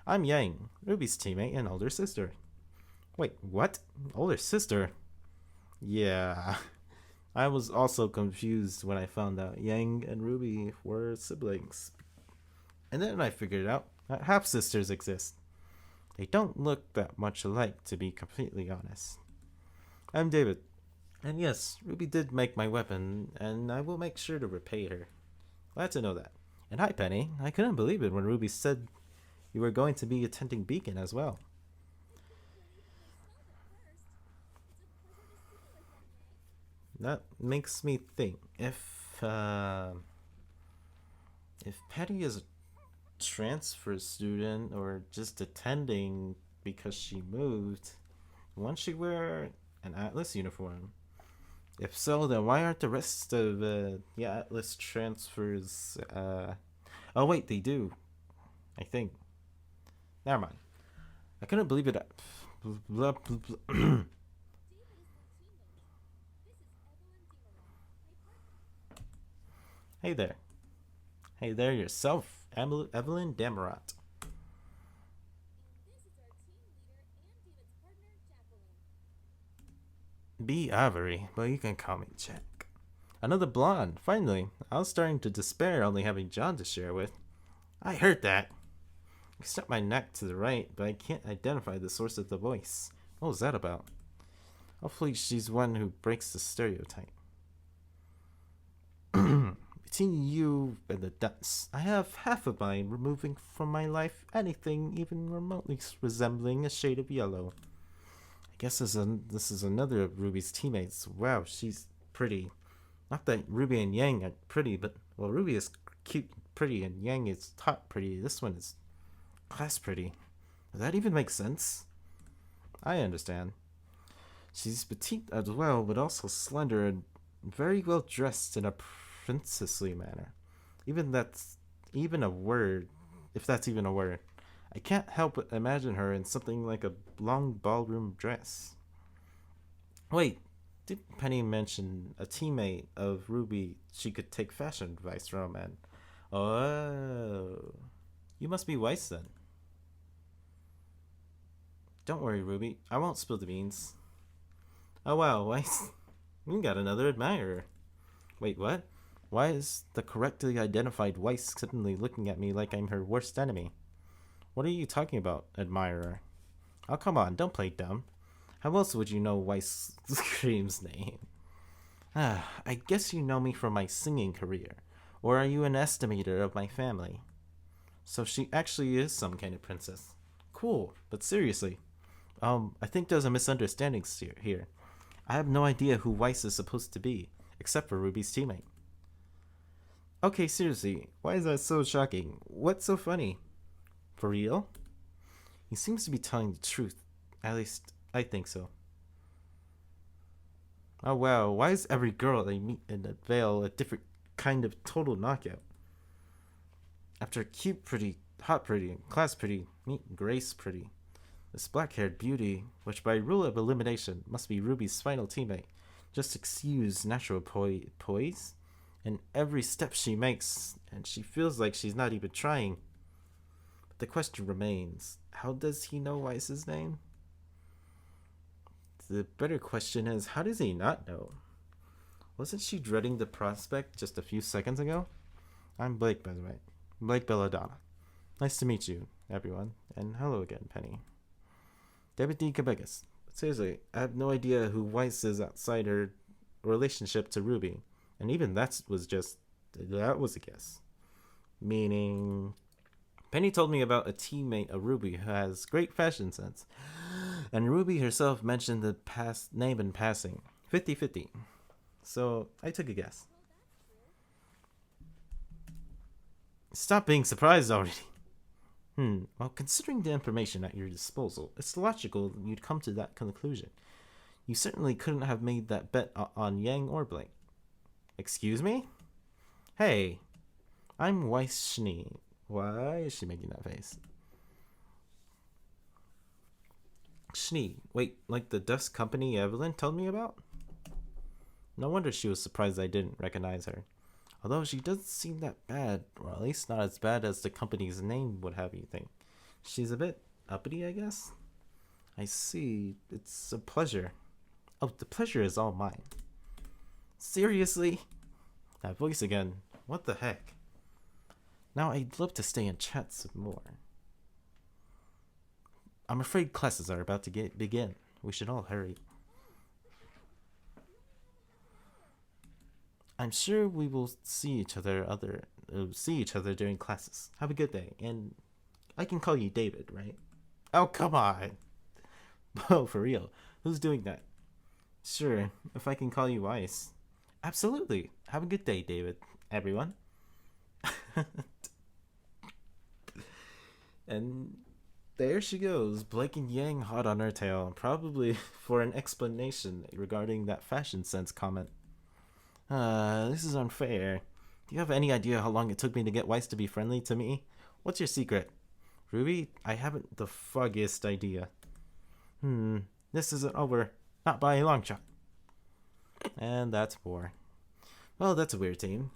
I'm Yang, Ruby's teammate and older sister. Wait, what? Older sister? Yeah. I was also confused when I found out Yang and Ruby were siblings. And then I figured out that half-sisters exist. They don't look that much alike, to be completely honest. I'm David. And yes, Ruby did make my weapon, and I will make sure to repay her. Glad to know that. And hi, Penny. I couldn't believe it when Ruby said you were going to be attending Beacon as well. That makes me think, if Patty is a transfer student or just attending because she moved, won't she wear an Atlas uniform? If so, then why aren't the rest of the Atlas transfers? Oh wait, they do. I think. Never mind. I couldn't believe it. Blah, blah, blah. Hey there. Hey there yourself, Evelyn Damerat. B. Avery, but you can call me Jack. Another blonde, finally. I was starting to despair only having John to share with. I heard that. I snapped my neck to the right, but I can't identify the source of the voice. What was that about? Hopefully she's one who breaks the stereotype. Between you and the dunce, I have half a mind removing from my life anything even remotely resembling a shade of yellow. I guess this is another of Ruby's teammates. Wow, she's pretty. Not that Ruby and Yang are pretty, but, well, Ruby is cute and pretty, and Yang is hot pretty. This one is class pretty. Does that even make sense? I understand. She's petite as well, but also slender and very well dressed in a princessly manner. If that's even a word. I can't help but imagine her in something like a long ballroom dress. Wait, did Penny mention a teammate of Ruby she could take fashion advice from? And oh, you must be Weiss then. Don't worry, Ruby, I won't spill the beans. Oh wow, Weiss, we got another admirer. Wait, what? Why is the correctly identified Weiss suddenly looking at me like I'm her worst enemy? What are you talking about, admirer? Oh, come on, don't play dumb. How else would you know Weiss Cream's name? I guess you know me from my singing career. Or are you an estimator of my family? So she actually is some kind of princess. Cool, but seriously. I think there's a misunderstanding here. I have no idea who Weiss is supposed to be, except for Ruby's teammate. Okay, seriously, why is that so shocking? What's so funny? For real? He seems to be telling the truth. At least, I think so. Oh wow, why is every girl they meet in the Vale a different kind of total knockout? After cute pretty, hot pretty, and class pretty, meet Grace pretty. This black-haired beauty, which by rule of elimination must be Ruby's final teammate, just exudes natural poise in every step she makes, and she feels like she's not even trying. But the question remains, how does he know Weiss's name? The better question is, how does he not know? Wasn't she dreading the prospect just a few seconds ago? I'm Blake, by the way. Blake Belladonna. Nice to meet you, everyone. And hello again, Penny. JPDE Quebecus. Seriously, I have no idea who Weiss is outside her relationship to Ruby. And even that was a guess. Meaning, Penny told me about a teammate of Ruby who has great fashion sense. And Ruby herself mentioned the name in passing. 50-50. So, I took a guess. Stop being surprised already. Well, considering the information at your disposal, it's logical you'd come to that conclusion. You certainly couldn't have made that bet on Yang or Blake. Excuse me? Hey, I'm Weiss Schnee. Why is she making that face? Schnee. Wait, like the dust company Evelyn told me about? No wonder she was surprised I didn't recognize her. Although she doesn't seem that bad, or at least not as bad as the company's name would have you think. She's a bit uppity, I guess? I see. It's a pleasure. Oh, the pleasure is all mine. Seriously? That voice again. What the heck? Now I'd love to stay and chat some more. I'm afraid classes are about to begin. We should all hurry. I'm sure we will see each other during classes. Have a good day, and I can call you David, right? Oh, come on. Oh, for real. Who's doing that? Sure, if I can call you Weiss. Absolutely. Have a good day, David, everyone. And there she goes, Blake and Yang hot on her tail, probably for an explanation regarding that fashion sense comment. This is unfair. Do you have any idea how long it took me to get Weiss to be friendly to me? What's your secret? Ruby, I haven't the foggiest idea. This isn't over. Not by a long shot. And that's 4. Well, that's a weird team.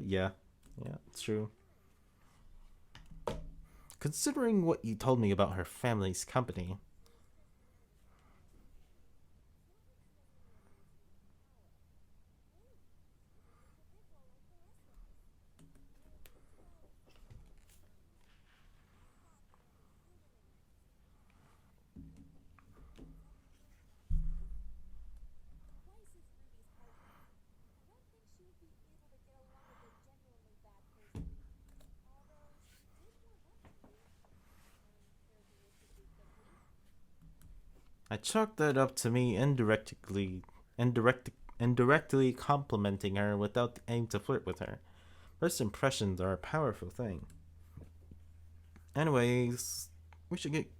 Yeah, it's true. Considering what you told me about her family's company, I chalked that up to me indirectly complimenting her without the aim to flirt with her. First impressions are a powerful thing. Anyways, we should get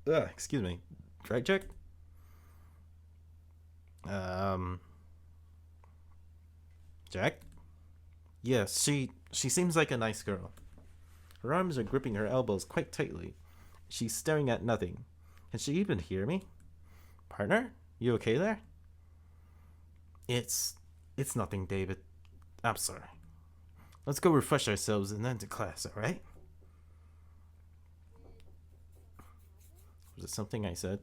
excuse me. Drag check? Jack? Yes, she seems like a nice girl. Her arms are gripping her elbows quite tightly. She's staring at nothing. Can she even hear me? Partner? You okay there? It's nothing, David. I'm sorry. Let's go refresh ourselves and then to class, alright? Was it something I said?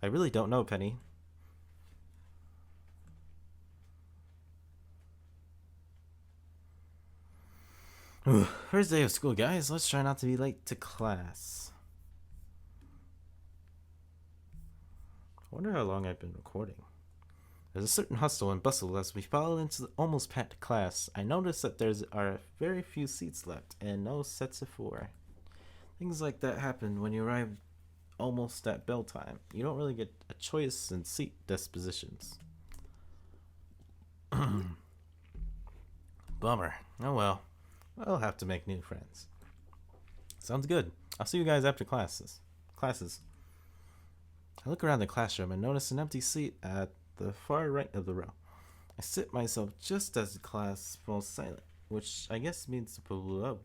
I really don't know, Penny. First day of school, guys. Let's try not to be late to class. I wonder how long I've been recording. There's a certain hustle and bustle as we fall into the almost packed class. I notice that there are very few seats left and no sets of 4. Things like that happen when you arrive almost at bell time. You don't really get a choice in seat dispositions. Bummer. Oh well. I'll have to make new friends. Sounds good. I'll see you guys after classes. I look around the classroom and notice an empty seat at the far right of the row. I sit myself just as the class falls silent, which I guess means to pull up.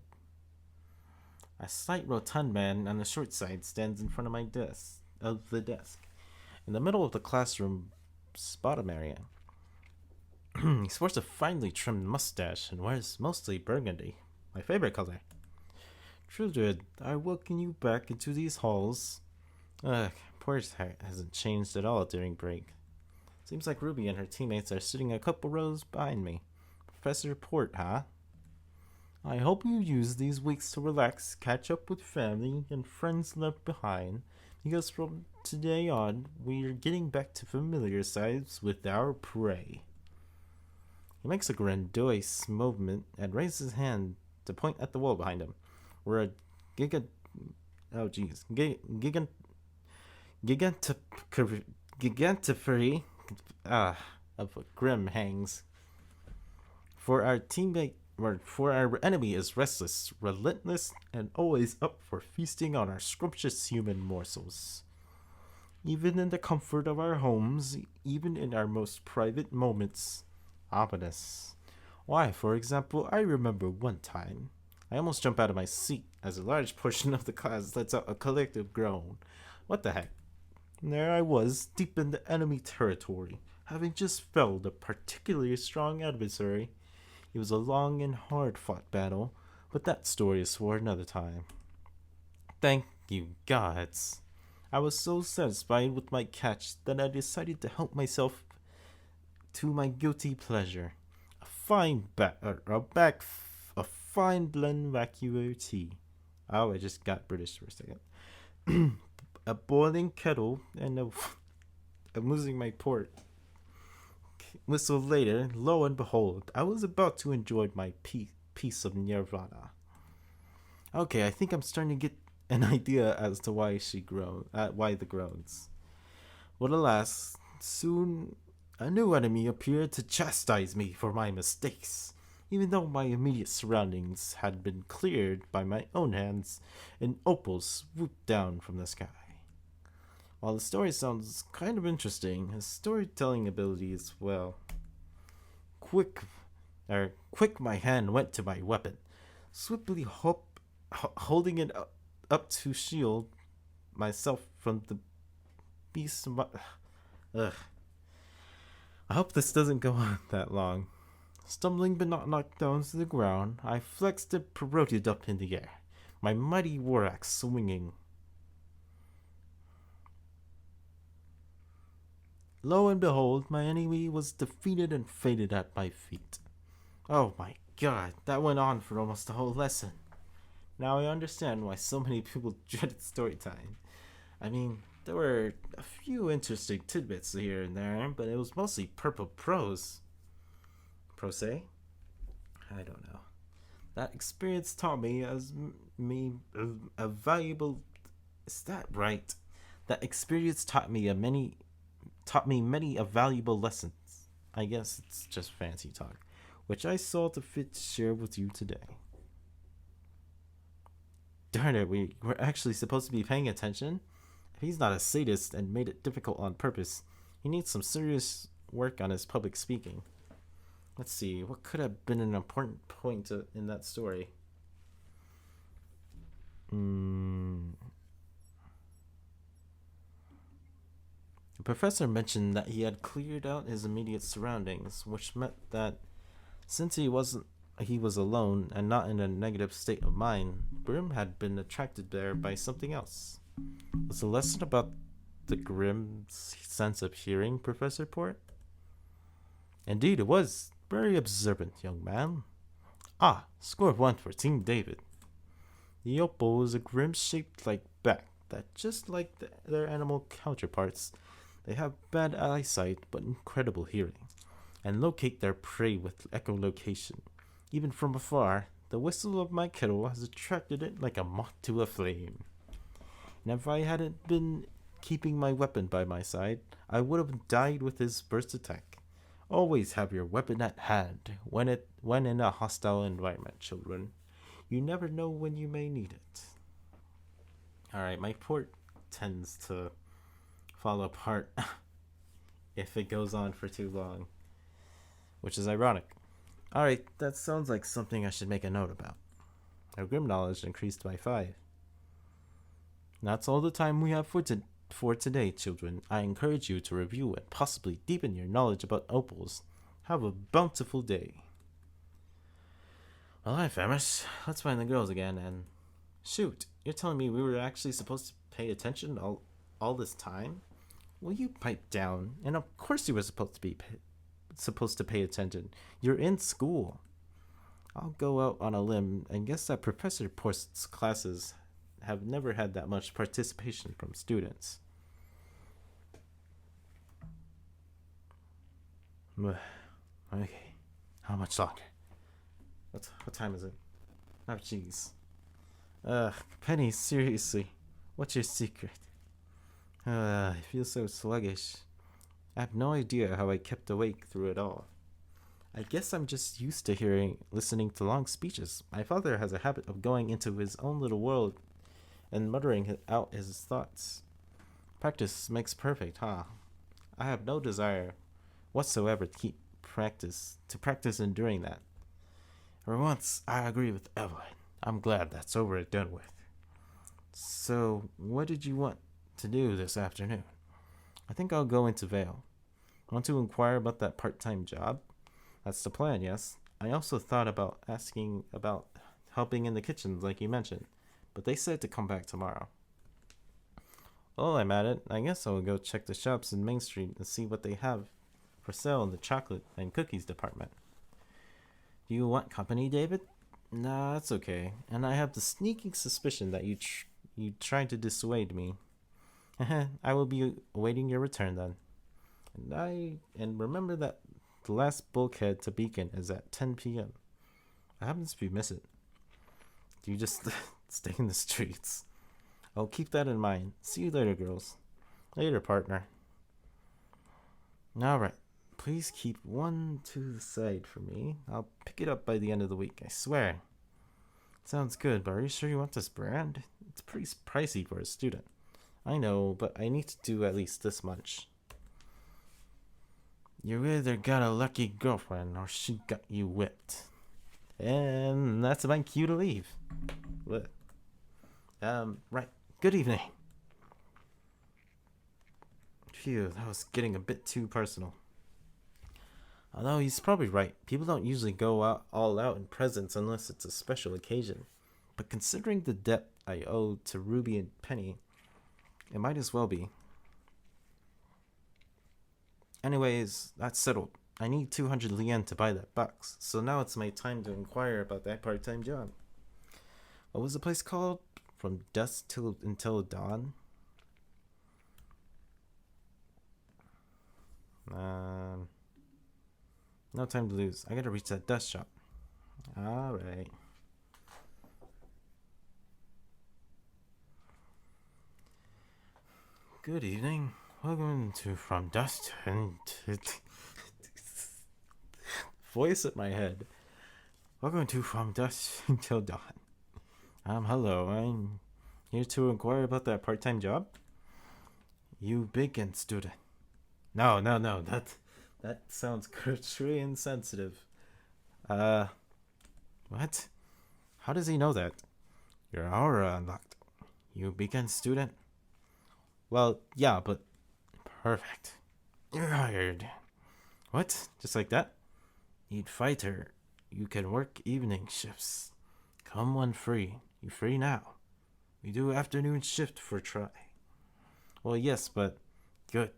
A slight rotund man on the short side stands in front of the desk. In the middle of the classroom bottom area. He sports a finely trimmed mustache and wears mostly burgundy, my favorite color. Trudred, I welcome you back into these halls. Porter hasn't changed at all during break. Seems like Ruby and her teammates are sitting a couple rows behind me. Professor Port, huh? I hope you use these weeks to relax, catch up with family and friends left behind, because from today on, we're getting back to familiar sides with our prey. He makes a grandiose movement and raises his hand to point at the wall behind him, where a gigantifery of a grim hangs. For our enemy is restless, relentless, and always up for feasting on our scrumptious human morsels. Even in the comfort of our homes, even in our most private moments. Ominous. Why, for example, I remember one time, I almost jump out of my seat as a large portion of the class lets out a collective groan. What the heck? There I was, deep in the enemy territory, having just felled a particularly strong adversary. It was a long and hard-fought battle, but that story is for another time. Thank you, gods. I was so satisfied with my catch that I decided to help myself to my guilty pleasure. A fine blend vacuum tea. Oh, I just got British for a second. A boiling kettle and I'm losing my port. Whistle later, lo and behold, I was about to enjoy my piece of nirvana. Okay, I think I'm starting to get an idea as to why why the groans. But alas, soon a new enemy appeared to chastise me for my mistakes, even though my immediate surroundings had been cleared by my own hands and opals swooped down from the sky. While the story sounds kind of interesting, his storytelling ability is, well, quick my hand went to my weapon, swiftly holding it up to shield myself from the beast. Ugh. I hope this doesn't go on that long. Stumbling but not knocked down to the ground, I flexed and pirouetted up in the air, my mighty war axe swinging. Lo and behold, my enemy was defeated and faded at my feet. Oh my god, that went on for almost the whole lesson. Now I understand why so many people dreaded story time. I mean, there were a few interesting tidbits here and there, but it was mostly purple prose. Prose? I don't know. That experience taught me a valuable... Is that right? That experience taught me many valuable lessons. I guess it's just fancy talk, which I saw to fit to share with you today. Darn it, we're actually supposed to be paying attention? If he's not a sadist and made it difficult on purpose, he needs some serious work on his public speaking. Let's see, what could have been an important point in that story? The professor mentioned that he had cleared out his immediate surroundings, which meant that since he was alone and not in a negative state of mind, Grim had been attracted there by something else. Was the lesson about the grim sense of hearing, Professor Port? Indeed it was. Very observant, young man. Ah, score 1 for Team David. The opal is a grim shaped like bat that, just like their animal counterparts, they have bad eyesight but incredible hearing, and locate their prey with echolocation. Even from afar, the whistle of my kettle has attracted it like a moth to a flame. And if I hadn't been keeping my weapon by my side, I would have died with his burst attack. Always have your weapon at hand when in a hostile environment, children. You never know when you may need it. Alright, my port tends to fall apart if it goes on for too long, which is ironic. Alright, that sounds like something I should make a note about. Our Grim knowledge increased by 5. That's all the time we have for today, children. I encourage you to review and possibly deepen your knowledge about opals. Have a bountiful day. Well, hi, Famish. Let's find the girls again and... Shoot, you're telling me we were actually supposed to pay attention all this time? Will you pipe down? And of course you were supposed to pay attention. You're in school. I'll go out on a limb and guess that Professor Post's classes have never had that much participation from students. Okay, how much longer? What time is it? Oh, jeez. Penny, seriously, what's your secret? I feel so sluggish. I have no idea how I kept awake through it all. I guess I'm just used to listening to long speeches. My father has a habit of going into his own little world and muttering out his thoughts. Practice makes perfect, huh? I have no desire whatsoever to practice enduring that. For once, I agree with Evelyn. I'm glad that's over and done with. So, what did you want to do this afternoon? I think I'll go into Vale. Want to inquire about that part-time job? That's the plan, yes. I also thought about asking about helping in the kitchens like you mentioned, but they said to come back tomorrow. Well, I'm at it. I guess I'll go check the shops in Main Street and see what they have for sale in the chocolate and cookies department. Do you want company, David? Nah, that's okay. And I have the sneaking suspicion that you tried to dissuade me. I will be awaiting your return then. And remember that the last bulkhead to Beacon is at 10 p.m. I happen to be missing. Do you just stay in the streets? I'll keep that in mind. See you later, girls. Later, partner. Alright. Please keep one to the side for me. I'll pick it up by the end of the week, I swear. Sounds good, but are you sure you want this brand? It's pretty pricey for a student. I know, but I need to do at least this much. You either got a lucky girlfriend or she got you whipped. And that's my cue to leave. What? Right. Good evening. Phew, that was getting a bit too personal. Although he's probably right. People don't usually go all out in presents unless it's a special occasion. But considering the debt I owe to Ruby and Penny, it might as well be. Anyways, that's settled. I need 200 lien to buy that box, so now it's my time to inquire about that part-time job. What was the place called? From dusk until dawn? No time to lose. I gotta reach that dust shop. Alright. Good evening. Welcome to From Dusk Until... Voice at my head. Welcome to From Dusk Until Dawn. Hello. I'm here to inquire about that part-time job. You Beacon student. No. That sounds culturally insensitive. What? How does he know that? Your aura unlocked. You Beacon student? Well, yeah, but... Perfect. You're hired. What? Just like that? Need fighter. You can work evening shifts. Come when free. You free now? We do afternoon shift for try. Well, yes, but... Good.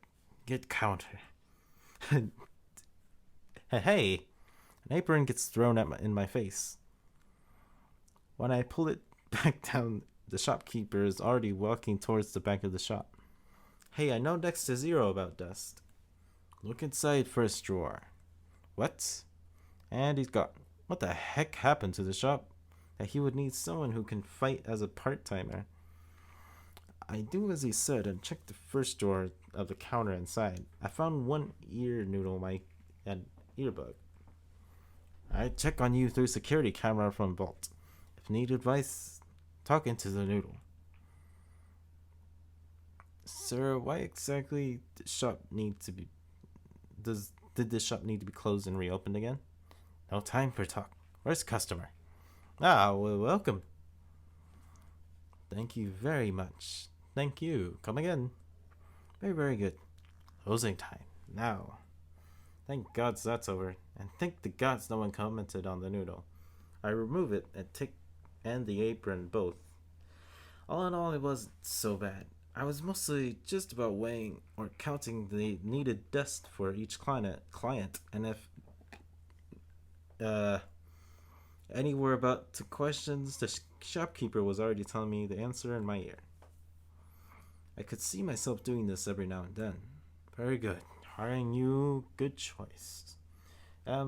Get counter. Hey! An apron gets thrown in my face. When I pull it back down, the shopkeeper is already walking towards the back of the shop. Hey, I know next to zero about dust. Look inside first drawer. What? And he's gone. What the heck happened to the shop? That he would need someone who can fight as a part-timer. I do as he said and checked the first drawer of the counter inside. I found one ear noodle mic and earbud. I check on you through security camera from vault. If need advice, talk into the noodle. Sir, why exactly the shop need to be did the shop need to be closed and reopened again? No time for talk. Where's the customer? Ah, well, welcome. Thank you very much. Thank you. Come again. Very, very good. Closing time. Now. Thank gods that's over. And thank the gods no one commented on the noodle. I remove it and the apron both. All in all, it wasn't so bad. I was mostly just about weighing or counting the needed dust for each client, and if any were about to questions, the shopkeeper was already telling me the answer in my ear. I could see myself doing this every now and then. Very good. Hiring you, good choice.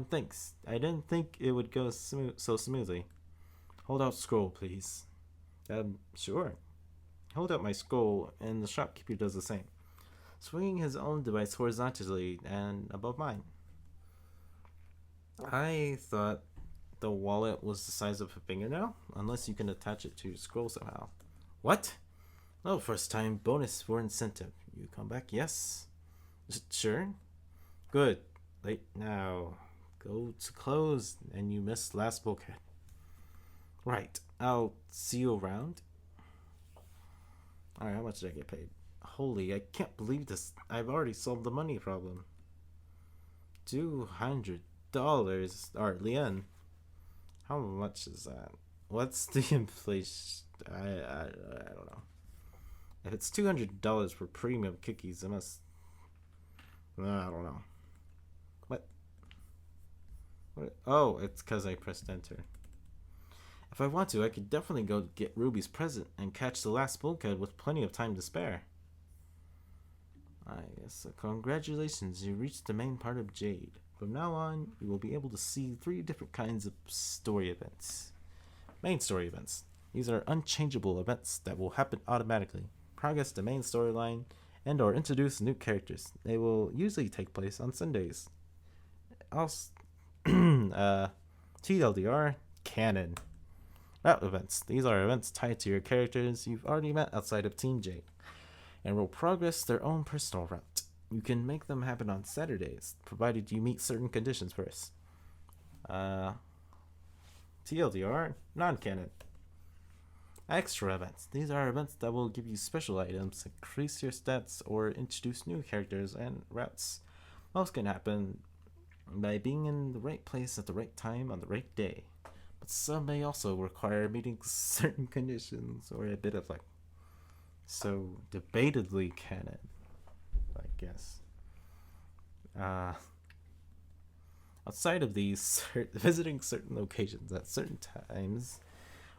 Thanks. I didn't think it would go so smoothly. Hold out scroll, please. Sure. Hold out my scroll, and the shopkeeper does the same, swinging his own device horizontally and above mine. I thought the wallet was the size of a fingernail, unless you can attach it to your scroll somehow. What? No, first time bonus for incentive. You come back, yes? Sure. Good. Late now. Go to close, and you missed last bulkhead. Right. I'll see you around. Alright, how much did I get paid? Holy, I can't believe this. I've already solved the money problem. $200. Or Lien. How much is that? What's the inflation? I don't know. If it's $200 for premium cookies, it must... I don't know. What? Oh, it's because I pressed enter. If I want to, I could definitely go get Ruby's present and catch the last bulkhead with plenty of time to spare. I guess so. Congratulations, you reached the main part of Jade. From now on, you will be able to see 3 different kinds of story events. Main story events. These are unchangeable events that will happen automatically. Progress the main storyline and or introduce new characters. They will usually take place on Sundays. Also, TLDR, canon. Route events. These are events tied to your characters you've already met outside of Team Jade, and will progress their own personal route. You can make them happen on Saturdays, provided you meet certain conditions first. TLDR, non-canon. Extra events. These are events that will give you special items, increase your stats, or introduce new characters and routes. Most can happen by being in the right place at the right time on the right day. But some may also require meeting certain conditions or a bit of luck. So, debatedly canon, I guess. Outside of these, visiting certain locations at certain times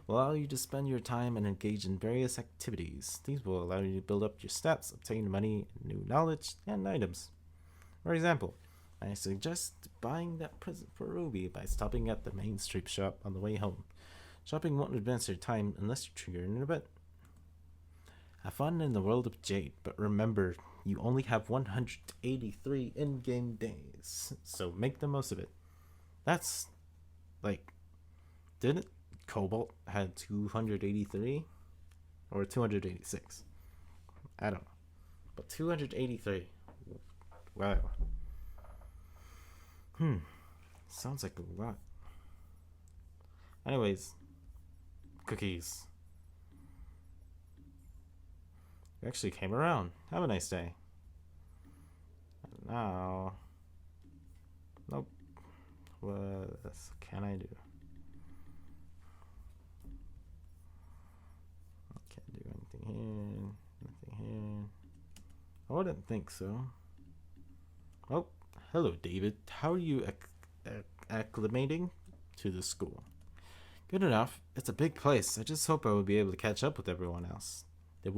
will allow you to spend your time and engage in various activities. These will allow you to build up your stats, obtain money, new knowledge, and items. For example, I suggest buying that present for Ruby by stopping at the main street shop on the way home. Shopping won't advance your time unless you trigger an event. Have fun in the world of Jade, but remember, you only have 183 in-game days, so make the most of it. That's, didn't Cobalt had 283? Or 286? I don't know. But 283. Wow. Sounds like a lot. Anyways, cookies. You actually came around. Have a nice day. Now, nope. What can I do? Can't do anything here. Nothing here. I wouldn't think so. Oh, hello, David. How are you acclimating to the school? Good enough. It's a big place. I just hope I will be able to catch up with everyone else. The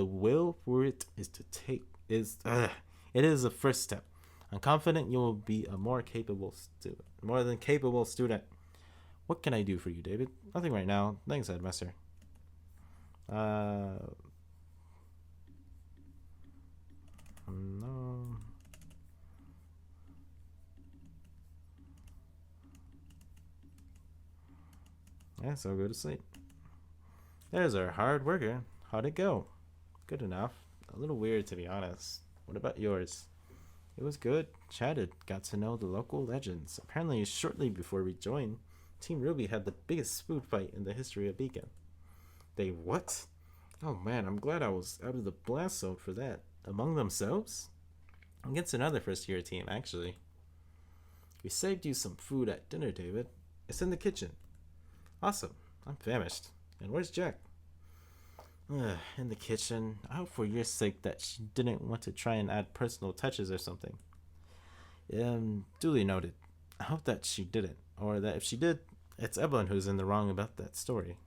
will for it is it is a first step. I'm confident you will be a more than capable student. What can I do for you, David? Nothing right now. Thanks, Headmaster. No. Yeah, so go to sleep. There's our hard worker. How'd it go? Good enough. A little weird, to be honest. What about yours? It was good. Chatted. Got to know the local legends. Apparently, shortly before we joined, Team Ruby had the biggest food fight in the history of Beacon. They what? Oh man, I'm glad I was out of the blast zone for that. Among themselves? Against another first year team, actually. We saved you some food at dinner, David. It's in the kitchen. Awesome. I'm famished. And where's Jack? In the kitchen. I hope for your sake that she didn't want to try and add personal touches or something. Duly noted. I hope that she didn't. Or that if she did, it's Evelyn who's in the wrong about that story.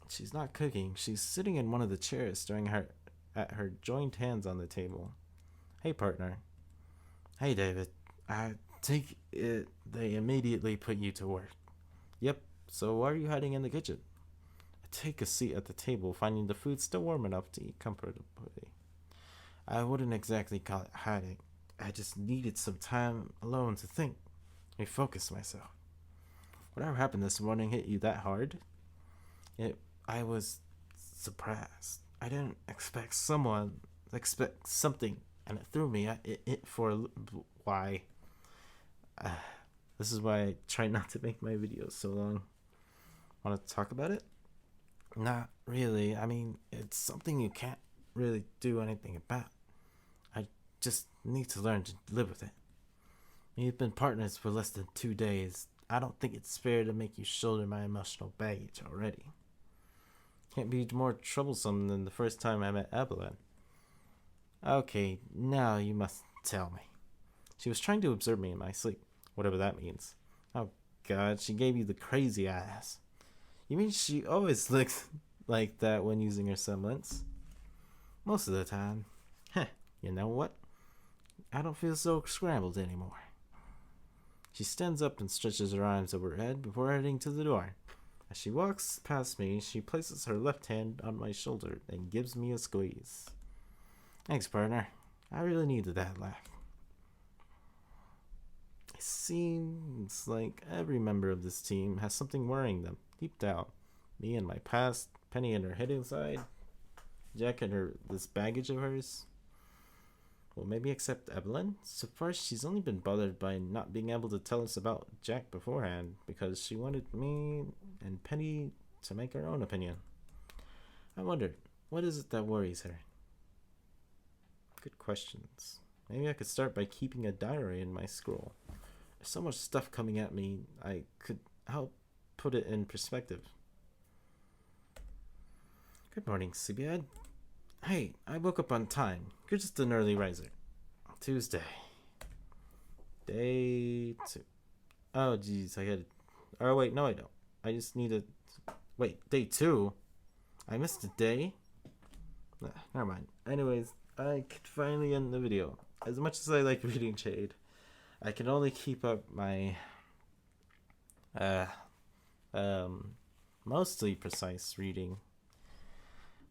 She's not cooking. She's sitting in one of the chairs staring at her joined hands on the table. Hey, partner. Hey, David. I take it they immediately put you to work. Yep. So why are you hiding in the kitchen? I take a seat at the table, finding the food still warm enough to eat comfortably. I wouldn't exactly call it hiding. I just needed some time alone to think. Refocus myself. Whatever happened this morning hit you that hard? I was surprised. I didn't expect something, and it threw me. Why? This is why I try not to make my videos so long. Want to talk about it? Not really. I mean, it's something you can't really do anything about. I just need to learn to live with it. We've been partners for less than 2 days. I don't think it's fair to make you shoulder my emotional baggage already. Can't be more troublesome than the first time I met Evelyn. Okay, now you must tell me. She was trying to observe me in my sleep, whatever that means. Oh God, she gave you the crazy eyes. You mean she always looks like that when using her semblance? Most of the time. Heh, you know what? I don't feel so scrambled anymore. She stands up and stretches her arms overhead before heading to the door. As she walks past me, she places her left hand on my shoulder and gives me a squeeze. Thanks, partner. I really needed that laugh. It seems like every member of this team has something worrying them deep down. Me and my past, Penny and her hidden side, Jack and this baggage of hers. Well, maybe except Evelyn. So far, she's only been bothered by not being able to tell us about Jack beforehand because she wanted me and Penny to make her own opinion. I wonder, what is it that worries her? Good questions. Maybe I could start by keeping a diary in my scroll. There's so much stuff coming at me, I could help put it in perspective. Good morning, Sleepyhead. Hey, I woke up on time. You're just an early riser. Tuesday. Day 2. Oh, jeez, I had... Oh, wait, no, I don't. I just need to... Wait, day 2? I missed a day? Never mind. Anyways, I could finally end the video. As much as I like reading Jade, I can only keep up my... mostly precise reading.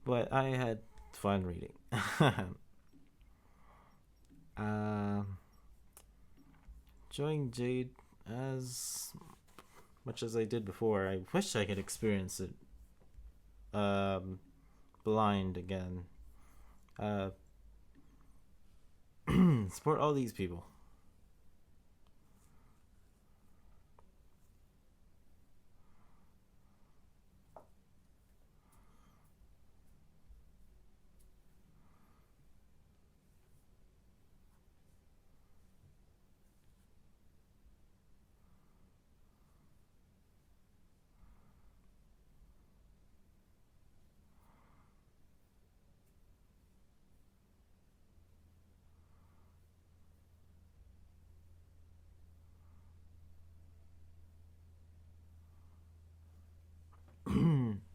But I had fun reading. Enjoying Jade as much as I did before. I wish I could experience it blind again. Support all these people.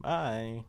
Bye.